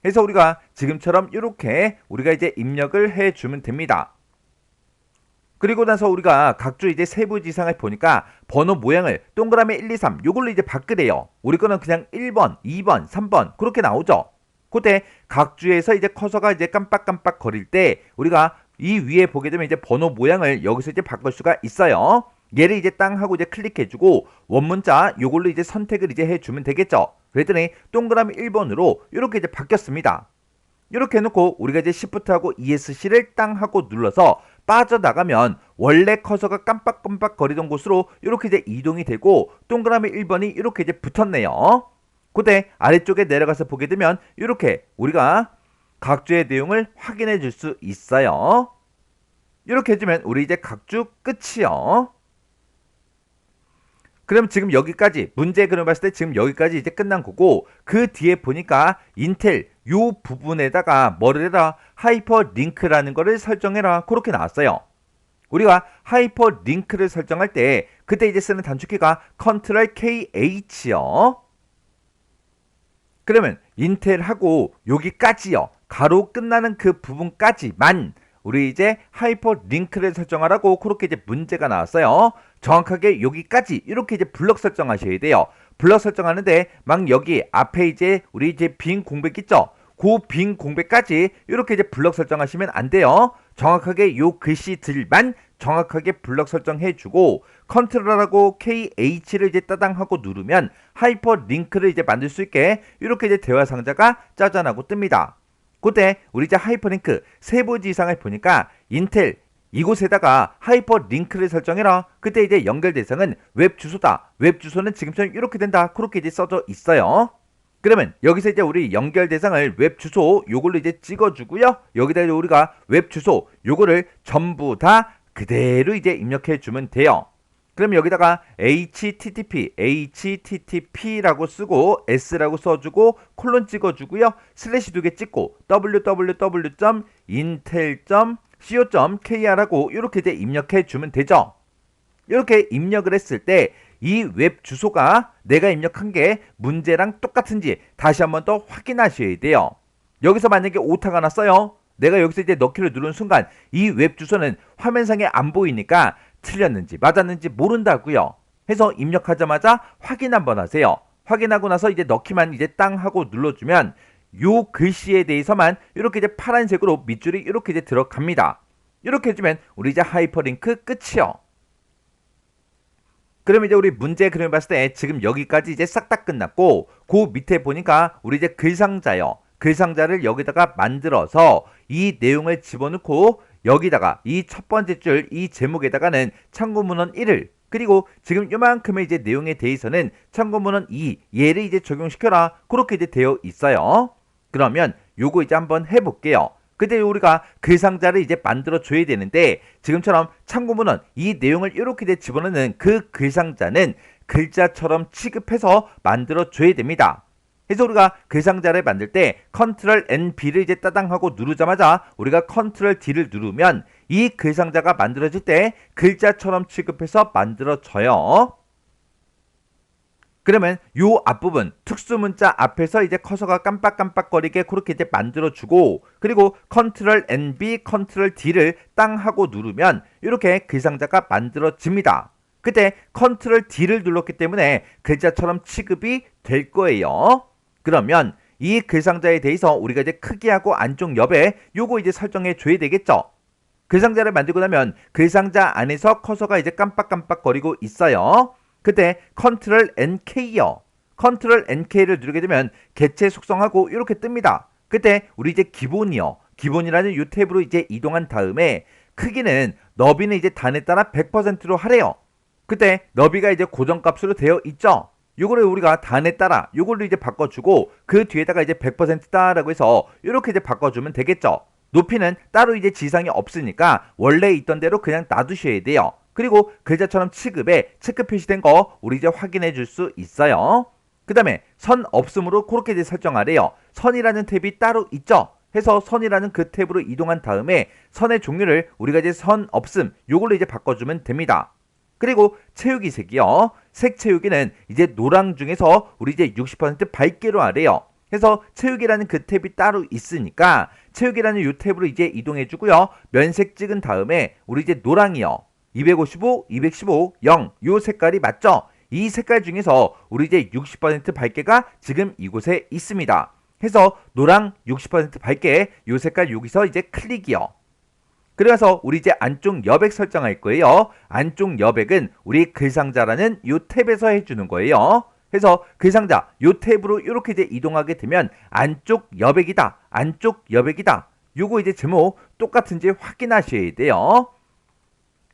그래서 우리가 지금처럼 이렇게 우리가 이제 입력을 해 주면 됩니다. 그리고 나서 우리가 각주 이제 세부지상을 보니까 번호 모양을 동그라미 1, 2, 3 요걸로 이제 바꾸래요. 우리 거는 그냥 1번, 2번, 3번 그렇게 나오죠. 그때 각주에서 이제 커서가 이제 깜빡깜빡 거릴 때 우리가 이 위에 보게 되면 이제 번호 모양을 여기서 이제 바꿀 수가 있어요. 얘를 이제 땅 하고 이제 클릭해주고 원문자 요걸로 이제 선택을 이제 해주면 되겠죠. 그랬더니 동그라미 1번으로 이렇게 이제 바뀌었습니다. 이렇게 해놓고 우리가 이제 Shift하고 ESC를 땅 하고 눌러서 빠져나가면 원래 커서가 깜빡깜빡 거리던 곳으로 이렇게 이제 이동이 되고 동그라미 1번이 이렇게 이제 붙었네요. 그때 아래쪽에 내려가서 보게 되면 이렇게 우리가 각주의 내용을 확인해 줄 수 있어요. 이렇게 해주면 우리 이제 각주 끝이요. 그럼 지금 여기까지 문제 그림 봤을 때 지금 여기까지 이제 끝난 거고 그 뒤에 보니까 인텔 요 부분에다가 뭐를 해라 하이퍼링크라는 거를 설정해라 그렇게 나왔어요. 우리가 하이퍼링크를 설정할 때 그때 이제 쓰는 단축키가 컨트롤 KH요. 그러면 인텔하고 여기까지요. 가로 끝나는 그 부분까지만 우리 이제 하이퍼링크를 설정하라고 그렇게 이제 문제가 나왔어요. 정확하게 여기까지 이렇게 이제 블럭 설정하셔야 돼요. 블럭 설정하는데 막 여기 앞에 이제 우리 이제 빈 공백 있죠? 그 빈 공백까지 이렇게 이제 블럭 설정하시면 안 돼요. 정확하게 요 글씨들만 정확하게 블럭 설정해주고 컨트롤하고 KH를 이제 따당하고 누르면 하이퍼링크를 이제 만들 수 있게 이렇게 이제 대화 상자가 짜잔하고 뜹니다. 그때 우리 이제 하이퍼링크 세부지상을 보니까 인텔 이곳에다가 하이퍼 링크를 설정해라. 그때 이제 연결 대상은 웹 주소다. 웹 주소는 지금처럼 이렇게 된다. 그렇게 이제 써져 있어요. 그러면 여기서 이제 우리 연결 대상을 웹 주소 요걸로 이제 찍어주고요. 여기다 이제 우리가 웹 주소 요거를 전부 다 그대로 이제 입력해 주면 돼요. 그럼 여기다가 http라고 쓰고 s라고 써주고 콜론 찍어주고요. 슬래시 2개 찍고 www.intel.co.kr하고 이렇게 이제 입력해 주면 되죠. 이렇게 입력을 했을 때 이 웹 주소가 내가 입력한 게 문제랑 똑같은지 다시 한번 더 확인하셔야 돼요. 여기서 만약에 오타가 났어요. 내가 여기서 이제 넣기를 누른 순간 이 웹 주소는 화면상에 안 보이니까 틀렸는지 맞았는지 모른다고요. 해서 입력하자마자 확인 한번 하세요. 확인하고 나서 이제 넣기만 이제 땅 하고 눌러주면 요 글씨에 대해서만 이렇게 이제 파란색으로 밑줄이 이렇게 이제 들어갑니다. 이렇게 해주면 우리 이제 하이퍼링크 끝이요. 그럼 이제 우리 문제 그림을 봤을 때 지금 여기까지 이제 싹 다 끝났고 그 밑에 보니까 우리 이제 글상자요. 글상자를 여기다가 만들어서 이 내용을 집어넣고 여기다가 이 첫 번째 줄 이 제목에다가는 참고문헌 1을 그리고 지금 요만큼의 이제 내용에 대해서는 참고문헌 2 얘를 이제 적용시켜라. 그렇게 이제 되어 있어요. 그러면 요거 이제 한번 해볼게요. 그때 우리가 글상자를 이제 만들어 줘야 되는데 지금처럼 참고문헌 이 내용을 이렇게 이제 집어넣는 그 글상자는 글자처럼 취급해서 만들어 줘야 됩니다. 그래서 우리가 글상자를 만들 때 컨트롤 NB를 이제 따당하고 누르자마자 우리가 컨트롤 D를 누르면 이 글상자가 만들어질 때 글자처럼 취급해서 만들어져요. 그러면 요 앞부분 특수문자 앞에서 이제 커서가 깜빡깜빡거리게 그렇게 이제 만들어주고 그리고 컨트롤 NB, 컨트롤 D를 땅 하고 누르면 이렇게 글상자가 만들어집니다. 그때 컨트롤 D를 눌렀기 때문에 글자처럼 취급이 될 거예요. 그러면 이 글상자에 대해서 우리가 이제 크기하고 안쪽 옆에 요거 이제 설정해 줘야 되겠죠. 글상자를 만들고 나면 글상자 안에서 커서가 이제 깜빡깜빡거리고 있어요. 그때 컨트롤 NK요. 컨트롤 NK를 누르게 되면 개체 속성하고 이렇게 뜹니다. 그때 우리 이제 기본이요. 기본이라는 이 탭으로 이제 이동한 다음에 크기는 너비는 이제 단에 따라 100%로 하래요. 그때 너비가 이제 고정값으로 되어 있죠. 요거를 우리가 단에 따라 요걸로 이제 바꿔주고 그 뒤에다가 이제 100%다라고 해서 이렇게 이제 바꿔주면 되겠죠. 높이는 따로 이제 지상이 없으니까 원래 있던 대로 그냥 놔두셔야 돼요. 그리고 글자처럼 취급에 체크 표시된 거 우리 이제 확인해 줄 수 있어요. 그 다음에 선 없음으로 그렇게 이제 설정하래요. 선이라는 탭이 따로 있죠. 해서 선이라는 그 탭으로 이동한 다음에 선의 종류를 우리가 이제 선 없음 요걸로 이제 바꿔주면 됩니다. 그리고 채우기 색이요. 색 채우기는 이제 노랑 중에서 우리 이제 60% 밝게로 하래요. 그래서 채우기라는 그 탭이 따로 있으니까 채우기라는 이 탭으로 이제 이동해 주고요. 면색 찍은 다음에 우리 이제 노랑이요. 255, 215, 0. 요 색깔이 맞죠? 이 색깔 중에서 우리 이제 60% 밝게가 지금 이곳에 있습니다. 해서 노랑 60% 밝게 요 색깔 여기서 이제 클릭이요. 그래서 우리 이제 안쪽 여백 설정할 거예요. 안쪽 여백은 우리 글상자라는 요 탭에서 해주는 거예요. 그래서 글상자 요 탭으로 이렇게 이제 이동하게 되면 안쪽 여백이다. 안쪽 여백이다. 요거 이제 제목 똑같은지 확인하셔야 돼요.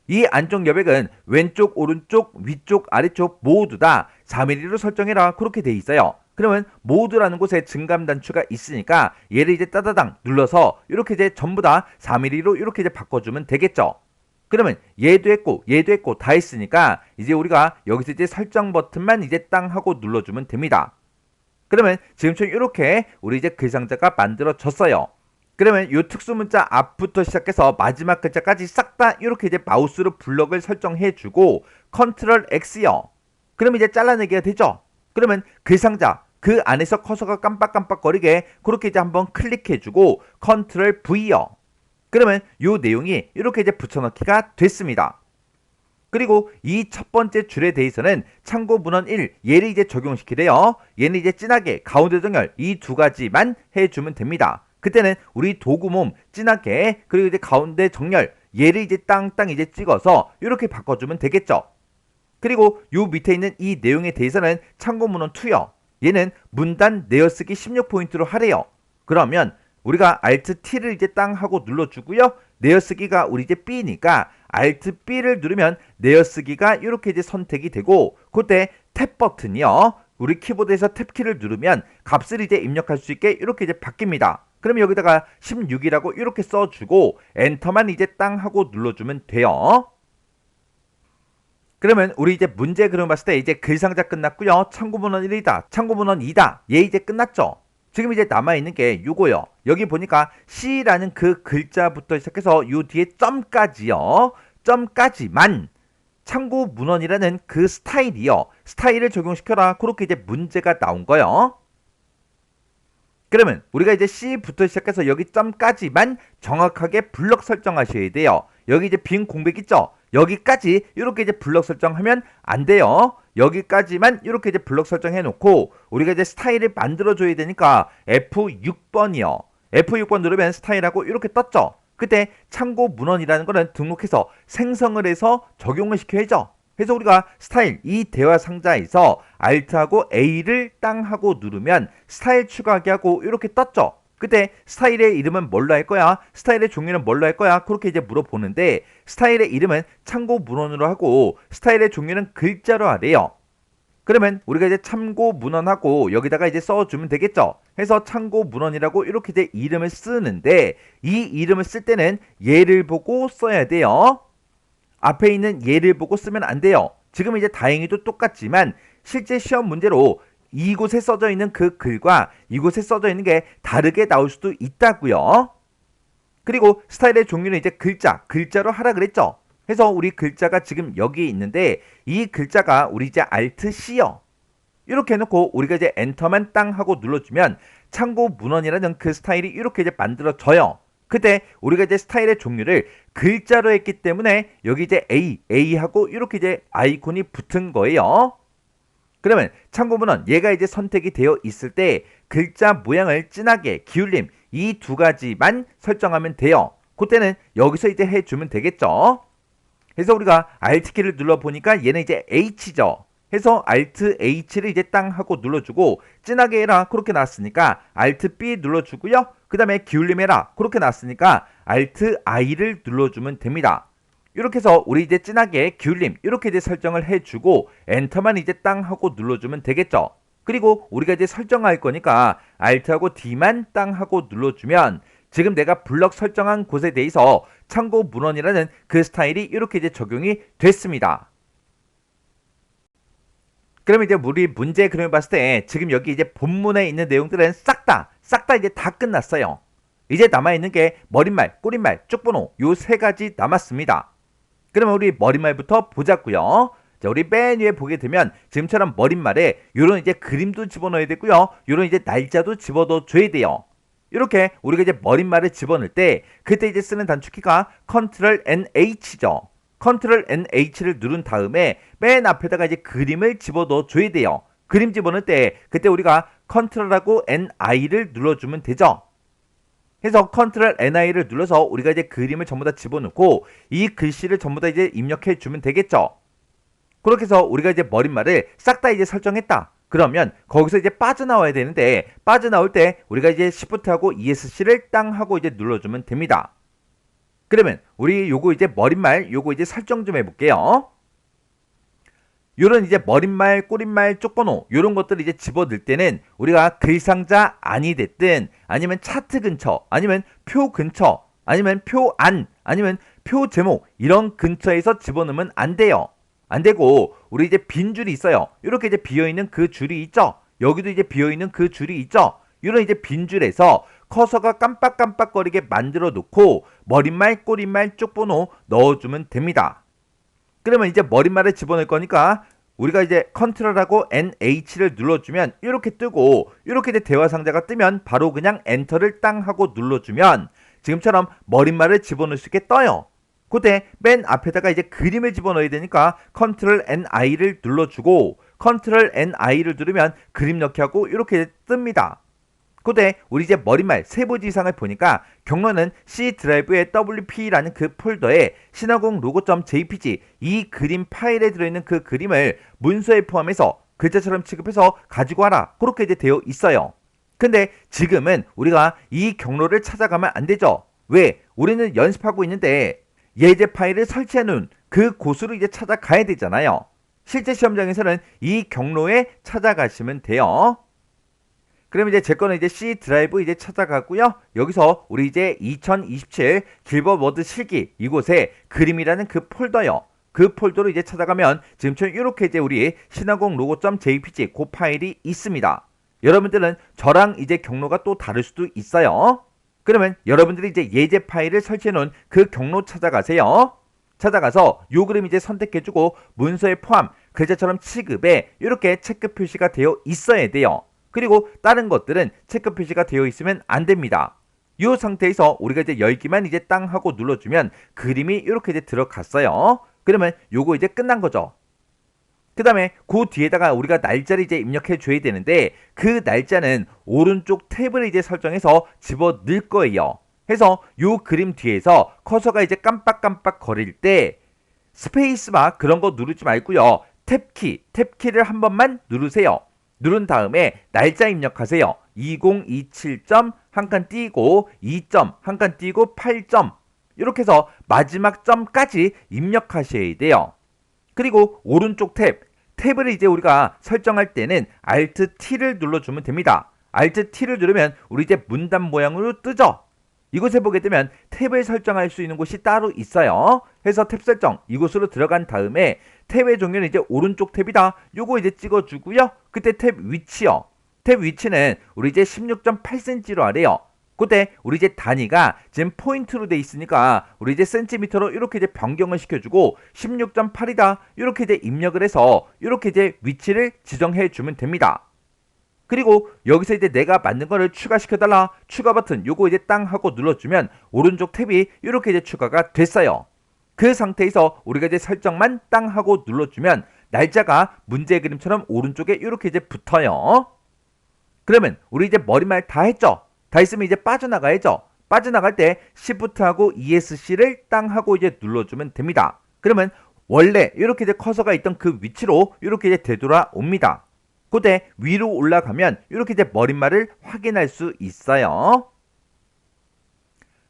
이 안쪽 여백은 왼쪽, 오른쪽, 위쪽, 아래쪽 모두 다 4mm로 설정해라. 그렇게 돼 있어요. 그러면 모두라는 곳에 증감 단추가 있으니까 얘를 이제 따다당 눌러서 이렇게 이제 전부 다 4mm로 이렇게 이제 바꿔주면 되겠죠. 그러면 얘도 했고 다 했으니까 이제 우리가 여기서 이제 설정 버튼만 이제 땅 하고 눌러주면 됩니다. 그러면 지금처럼 이렇게 우리 이제 글상자가 만들어졌어요. 그러면 이 특수문자 앞부터 시작해서 마지막 글자까지 싹 다 이렇게 이제 마우스로 블럭을 설정해주고 컨트롤 X요. 그러면 이제 잘라내기가 되죠. 그러면 글상자 그 안에서 커서가 깜빡깜빡거리게 그렇게 이제 한번 클릭해주고 컨트롤 V요. 그러면 이 내용이 이렇게 이제 붙여넣기가 됐습니다. 그리고 이 첫 번째 줄에 대해서는 참고 문헌 1 얘를 이제 적용시키래요. 얘는 이제 진하게 가운데 정렬 이 두 가지만 해주면 됩니다. 그때는 우리 도구몸 진하게 그리고 이제 가운데 정렬 얘를 이제 땅땅 이제 찍어서 이렇게 바꿔주면 되겠죠. 그리고 요 밑에 있는 이 내용에 대해서는 참고 문헌 2요. 얘는 문단 내어쓰기 16포인트로 하래요. 그러면 우리가 Alt T를 이제 땅 하고 눌러주고요. 내어쓰기가 우리 이제 B니까 Alt B를 누르면 내어쓰기가 이렇게 이제 선택이 되고, 그때 탭 버튼이요. 우리 키보드에서 탭키를 누르면 값을 이제 입력할 수 있게 이렇게 이제 바뀝니다. 그러면 여기다가 16이라고 이렇게 써주고 엔터만 이제 땅 하고 눌러주면 돼요. 그러면 우리 이제 문제 그림 봤을 때 이제 글상자 끝났고요. 참고문헌 1이다. 참고문헌 2다. 얘 이제 끝났죠. 지금 이제 남아있는 게 요거요. 여기 보니까 C라는 그 글자부터 시작해서 요 뒤에 점까지요. 점까지만 참고문헌이라는 그 스타일이요. 스타일을 적용시켜라. 그렇게 이제 문제가 나온 거요. 그러면 우리가 이제 C부터 시작해서 여기 점까지만 정확하게 블럭 설정하셔야 돼요. 여기 이제 빈 공백 있죠? 여기까지 이렇게 이제 블럭 설정하면 안 돼요. 여기까지만 이렇게 이제 블럭 설정해 놓고 우리가 이제 스타일을 만들어 줘야 되니까 F6번이요. F6번 누르면 스타일하고 이렇게 떴죠. 그때 참고 문헌이라는 거는 등록해서 생성을 해서 적용을 시켜야죠. 그래서 우리가 스타일 이 대화 상자에서 Alt하고 A를 땅 하고 누르면 스타일 추가하기 하고 이렇게 떴죠. 그때 스타일의 이름은 뭘로 할 거야? 스타일의 종류는 뭘로 할 거야? 그렇게 이제 물어보는데 스타일의 이름은 참고 문헌으로 하고 스타일의 종류는 글자로 하래요. 그러면 우리가 이제 참고 문헌하고 여기다가 이제 써주면 되겠죠. 해서 참고 문헌이라고 이렇게 이제 이름을 쓰는데 이 이름을 쓸 때는 얘를 보고 써야 돼요. 앞에 있는 얘를 보고 쓰면 안 돼요. 지금 이제 다행히도 똑같지만 실제 시험 문제로 이곳에 써져 있는 그 글과 이곳에 써져 있는 게 다르게 나올 수도 있다고요. 그리고 스타일의 종류는 이제 글자로 하라 그랬죠. 그래서 우리 글자가 지금 여기 있는데 이 글자가 우리 이제 Alt C요. 이렇게 해놓고 우리가 이제 엔터만 땅 하고 눌러주면 참고 문헌이라는 그 스타일이 이렇게 이제 만들어져요. 그때 우리가 이제 스타일의 종류를 글자로 했기 때문에 여기 이제 A하고 이렇게 이제 아이콘이 붙은 거예요. 그러면 참고문헌 얘가 이제 선택이 되어 있을 때 글자 모양을 진하게 기울임 이 두 가지만 설정하면 돼요. 그때는 여기서 이제 해주면 되겠죠. 그래서 우리가 Alt키를 눌러보니까 얘는 이제 H죠. 해서 Alt H를 이제 땅 하고 눌러주고 진하게 해라 그렇게 나왔으니까 Alt B 눌러주고요. 그 다음에 기울임 해라 그렇게 나왔으니까 Alt I를 눌러주면 됩니다. 이렇게 해서 우리 이제 진하게 기울임 이렇게 이제 설정을 해주고 엔터만 이제 땅 하고 눌러주면 되겠죠. 그리고 우리가 이제 설정할 거니까 Alt하고 D만 땅 하고 눌러주면 지금 내가 블럭 설정한 곳에 대해서 참고 문헌이라는 그 스타일이 이렇게 이제 적용이 됐습니다. 그러면 이제 우리 문제 그림을 봤을 때 지금 여기 이제 본문에 있는 내용들은 싹 다 이제 다 끝났어요. 이제 남아있는 게 머릿말, 꼬릿말, 쪽번호 요 세 가지 남았습니다. 그러면 우리 머릿말부터 보자고요. 자, 우리 맨 위에 보게 되면 지금처럼 머릿말에 요런 이제 그림도 집어넣어야 되고요. 요런 이제 날짜도 집어넣어 줘야 돼요. 이렇게 우리가 이제 머릿말을 집어넣을 때 그때 이제 쓰는 단축키가 Ctrl NH죠. Ctrl NH를 누른 다음에 맨 앞에다가 이제 그림을 집어넣어 줘야 돼요. 그림 집어넣을 때 그때 우리가 Ctrl하고 NI를 눌러주면 되죠. 해서 Ctrl NI를 눌러서 우리가 이제 그림을 전부 다 집어넣고 이 글씨를 전부 다 이제 입력해 주면 되겠죠. 그렇게 해서 우리가 이제 머릿말을 싹 다 이제 설정했다. 그러면 거기서 이제 빠져나와야 되는데 빠져나올 때 우리가 이제 Shift하고 ESC를 땅 하고 이제 눌러주면 됩니다. 그러면 우리 요거 이제 머릿말 요거 이제 설정 좀 해볼게요. 요런 이제 머릿말, 꼬릿말, 쪽번호 요런 것들을 이제 집어넣을 때는 우리가 글상자 안이 됐든 아니면 차트 근처 아니면 표 근처 아니면 표 안 아니면 표 제목 이런 근처에서 집어넣으면 안 돼요. 안 되고 우리 이제 빈 줄이 있어요. 이렇게 이제 비어있는 그 줄이 있죠. 여기도 이제 비어있는 그 줄이 있죠. 이런 이제 빈 줄에서 커서가 깜빡깜빡거리게 만들어 놓고 머릿말, 꼬릿말, 쪽번호 넣어주면 됩니다. 그러면 이제 머릿말을 집어넣을 거니까 우리가 이제 Ctrl하고 NH를 눌러주면 이렇게 뜨고 이렇게 이제 대화 상자가 뜨면 바로 그냥 엔터를 땅 하고 눌러주면 지금처럼 머릿말을 집어넣을 수 있게 떠요. 그때 맨 앞에다가 이제 그림을 집어넣어야 되니까 Ctrl NI를 눌러주고 Ctrl NI를 누르면 그림 넣기 하고 이렇게 뜹니다. 그때 우리 이제 머릿말 세부지상을 보니까 경로는 C 드라이브의 WP라는 그 폴더에 신화공 로고.jpg 이 그림 파일에 들어있는 그 그림을 문서에 포함해서 글자처럼 취급해서 가지고 와라 그렇게 이제 되어 있어요. 근데 지금은 우리가 이 경로를 찾아가면 안 되죠. 왜? 우리는 연습하고 있는데 예제 파일을 설치해 놓은 그 곳으로 이제 찾아가야 되잖아요. 실제 시험장에서는 이 경로에 찾아가시면 돼요. 그럼 이제 제 거는 이제 C 드라이브 이제 찾아가고요. 여기서 우리 이제 2027 길버드 워드 실기 이곳에 그림이라는 그 폴더요. 그 폴더로 이제 찾아가면 지금처럼 이렇게 이제 우리 신화공 로고.jpg 그 파일이 있습니다. 여러분들은 저랑 이제 경로가 또 다를 수도 있어요. 그러면 여러분들이 이제 예제 파일을 설치해 놓은 그 경로 찾아가세요. 찾아가서 요 그림 이제 선택해주고 문서에 포함 글자처럼 취급에 이렇게 체크 표시가 되어 있어야 돼요. 그리고 다른 것들은 체크 표시가 되어 있으면 안 됩니다. 이 상태에서 우리가 이제 열기만 이제 땅 하고 눌러주면 그림이 이렇게 이제 들어갔어요. 그러면 요거 이제 끝난 거죠. 그 다음에 그 뒤에다가 우리가 날짜를 이제 입력해 줘야 되는데 그 날짜는 오른쪽 탭을 이제 설정해서 집어 넣을 거예요. 해서 요 그림 뒤에서 커서가 이제 깜빡깜빡 거릴 때 스페이스바 그런 거 누르지 말고요. 탭키를 한 번만 누르세요. 누른 다음에 날짜 입력하세요. 2027점 한 칸 띄고 2점 한 칸 띄고 8점 이렇게 해서 마지막 점까지 입력하셔야 돼요. 그리고 오른쪽 탭을 이제 우리가 설정할 때는 Alt T를 눌러주면 됩니다. Alt T를 누르면 우리 이제 문단 모양으로 뜨죠. 이곳에 보게 되면 탭을 설정할 수 있는 곳이 따로 있어요. 해서 탭 설정 이곳으로 들어간 다음에 탭의 종류는 이제 오른쪽 탭이다. 요거 이제 찍어주고요. 그때 탭 위치요. 탭 위치는 우리 이제 16.8cm로 하래요. 그때 우리 이제 단위가 지금 포인트로 돼 있으니까 우리 이제 센티미터로 이렇게 이제 변경을 시켜주고 16.8이다. 이렇게 이제 입력을 해서 이렇게 이제 위치를 지정해 주면 됩니다. 그리고 여기서 이제 내가 만든 거를 추가시켜달라. 추가 버튼 요거 이제 땅 하고 눌러주면 오른쪽 탭이 이렇게 이제 추가가 됐어요. 그 상태에서 우리가 이제 설정만 땅 하고 눌러주면 날짜가 문제 그림처럼 오른쪽에 이렇게 이제 붙어요. 그러면 우리 이제 머리말 다 했죠? 다 했으면 이제 빠져나가야죠. 빠져나갈 때 Shift하고 ESC를 땅 하고 이제 눌러주면 됩니다. 그러면 원래 이렇게 이제 커서가 있던 그 위치로 이렇게 이제 되돌아옵니다. 그때 위로 올라가면 이렇게 이제 머리말을 확인할 수 있어요.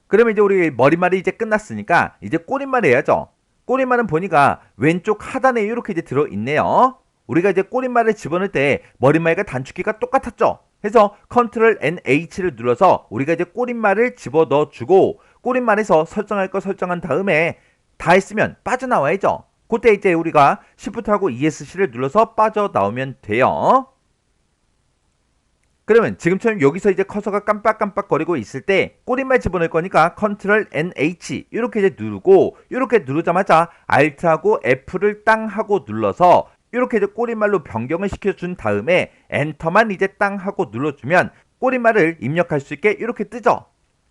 그러면 이제 우리 머리말이 이제 끝났으니까 이제 꼬리말 해야죠. 꼬리말은 보니까 왼쪽 하단에 이렇게 이제 들어있네요. 우리가 이제 꼬리말을 집어넣을 때 머리말과 단축키가 똑같았죠. 해서 Ctrl NH를 눌러서 우리가 이제 꼬리말을 집어넣어주고 꼬리말에서 설정할 거 설정한 다음에 다 했으면 빠져나와야죠. 그때 이제 우리가 Shift하고 ESC를 눌러서 빠져나오면 돼요. 그러면 지금처럼 여기서 이제 커서가 깜빡깜빡거리고 있을 때 꼬리말 집어넣을 거니까 Ctrl NH 이렇게 이제 누르고 이렇게 누르자마자 Alt하고 F를 땅 하고 눌러서 이렇게 이제 꼬리말로 변경을 시켜준 다음에 엔터만 이제 땅 하고 눌러주면 꼬리말을 입력할 수 있게 이렇게 뜨죠.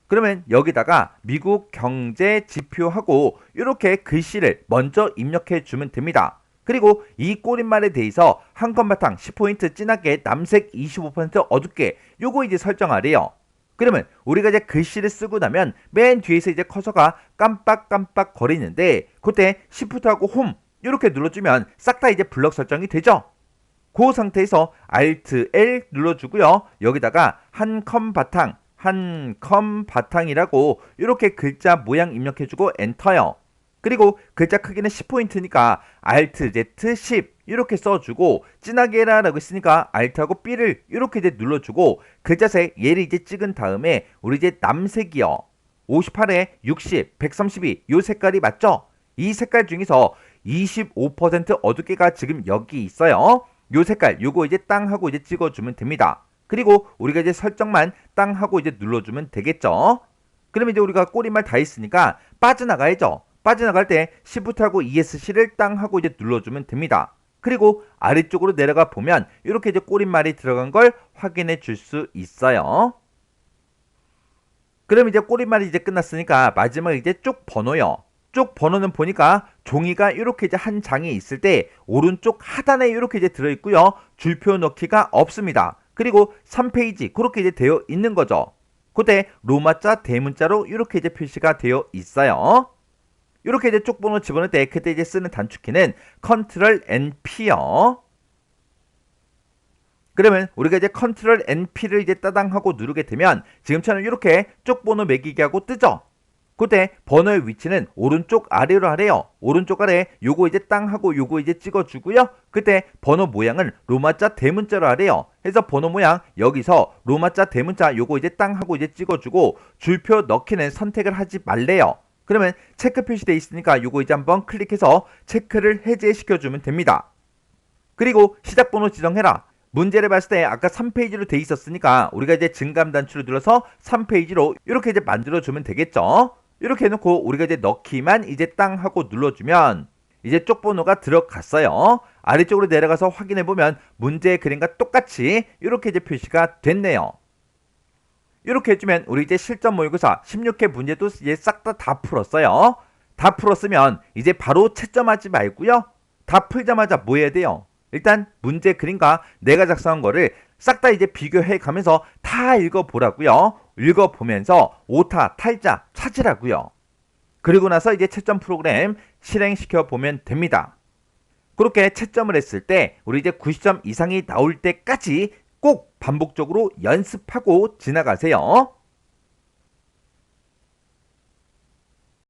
그러면 여기다가 미국 경제 지표하고 이렇게 글씨를 먼저 입력해 주면 됩니다. 그리고 이 꼬리말에 대해서 한 컷 바탕 10포인트 진하게 남색 25% 어둡게 요거 이제 설정하래요. 그러면 우리가 이제 글씨를 쓰고 나면 맨 뒤에서 이제 커서가 깜빡깜빡 거리는데 그때 Shift하고 홈 이렇게 눌러주면 싹 다 이제 블럭 설정이 되죠. 그 상태에서 Alt L 눌러주고요. 여기다가 한 컴 바탕이라고 이렇게 글자 모양 입력해주고 엔터요. 그리고 글자 크기는 10포인트니까 Alt Z 10 이렇게 써주고 진하게 해라 라고 했으니까 Alt하고 B를 이렇게 이제 눌러주고 글자색 얘를 이제 찍은 다음에 우리 이제 남색이요. 58에 60, 132 요 색깔이 맞죠? 이 색깔 중에서 25% 어둡게가 지금 여기 있어요. 요 색깔 요거 이제 땅 하고 이제 찍어주면 됩니다. 그리고 우리가 이제 설정만 땅 하고 이제 눌러주면 되겠죠. 그럼 이제 우리가 꼬리말 다 했으니까 빠져나가야죠. 빠져나갈 때 Shift하고 ESC를 땅 하고 이제 눌러주면 됩니다. 그리고 아래쪽으로 내려가 보면 이렇게 이제 꼬리말이 들어간 걸 확인해 줄 수 있어요. 그럼 이제 꼬리말이 이제 끝났으니까 마지막에 이제 쪽 번호요. 쪽 번호는 보니까 종이가 이렇게 이제 한 장에 있을 때 오른쪽 하단에 이렇게 이제 들어있고요. 줄표 넣기가 없습니다. 그리고 3페이지 그렇게 이제 되어 있는 거죠. 그때 로마자 대문자로 이렇게 이제 표시가 되어 있어요. 이렇게 이제 쪽 번호 집어넣을 때 그때 이제 쓰는 단축키는 Ctrl NP요. 그러면 우리가 이제 Ctrl NP를 이제 따당하고 누르게 되면 지금처럼 이렇게 쪽 번호 매기기 하고 뜨죠. 그때 번호의 위치는 오른쪽 아래로 하래요. 오른쪽 아래 요거 이제 땅하고 요거 이제 찍어주고요. 그때 번호 모양은 로마자 대문자로 하래요. 해서 번호 모양 여기서 로마자 대문자 요거 이제 땅하고 이제 찍어주고 줄표 넣기는 선택을 하지 말래요. 그러면 체크 표시되어 있으니까 요거 이제 한번 클릭해서 체크를 해제시켜주면 됩니다. 그리고 시작 번호 지정해라. 문제를 봤을 때 아까 3페이지로 돼 있었으니까 우리가 이제 증감 단추를 눌러서 3페이지로 이렇게 이제 만들어주면 되겠죠. 이렇게 해놓고 우리가 이제 넣기만 이제 땅 하고 눌러주면 이제 쪽 번호가 들어갔어요. 아래쪽으로 내려가서 확인해보면 문제의 그림과 똑같이 이렇게 이제 표시가 됐네요. 이렇게 해주면 우리 이제 실전 모의고사 16회 문제도 이제 싹 다 풀었어요. 다 풀었으면 이제 바로 채점하지 말고요. 다 풀자마자 뭐 해야 돼요? 일단 문제 그림과 내가 작성한 거를 싹 다 이제 비교해 가면서 다 읽어보라고요. 읽어보면서 오타, 탈자 찾으라고요. 그리고 나서 이제 채점 프로그램 실행시켜 보면 됩니다. 그렇게 채점을 했을 때 우리 이제 90점 이상이 나올 때까지 꼭 반복적으로 연습하고 지나가세요.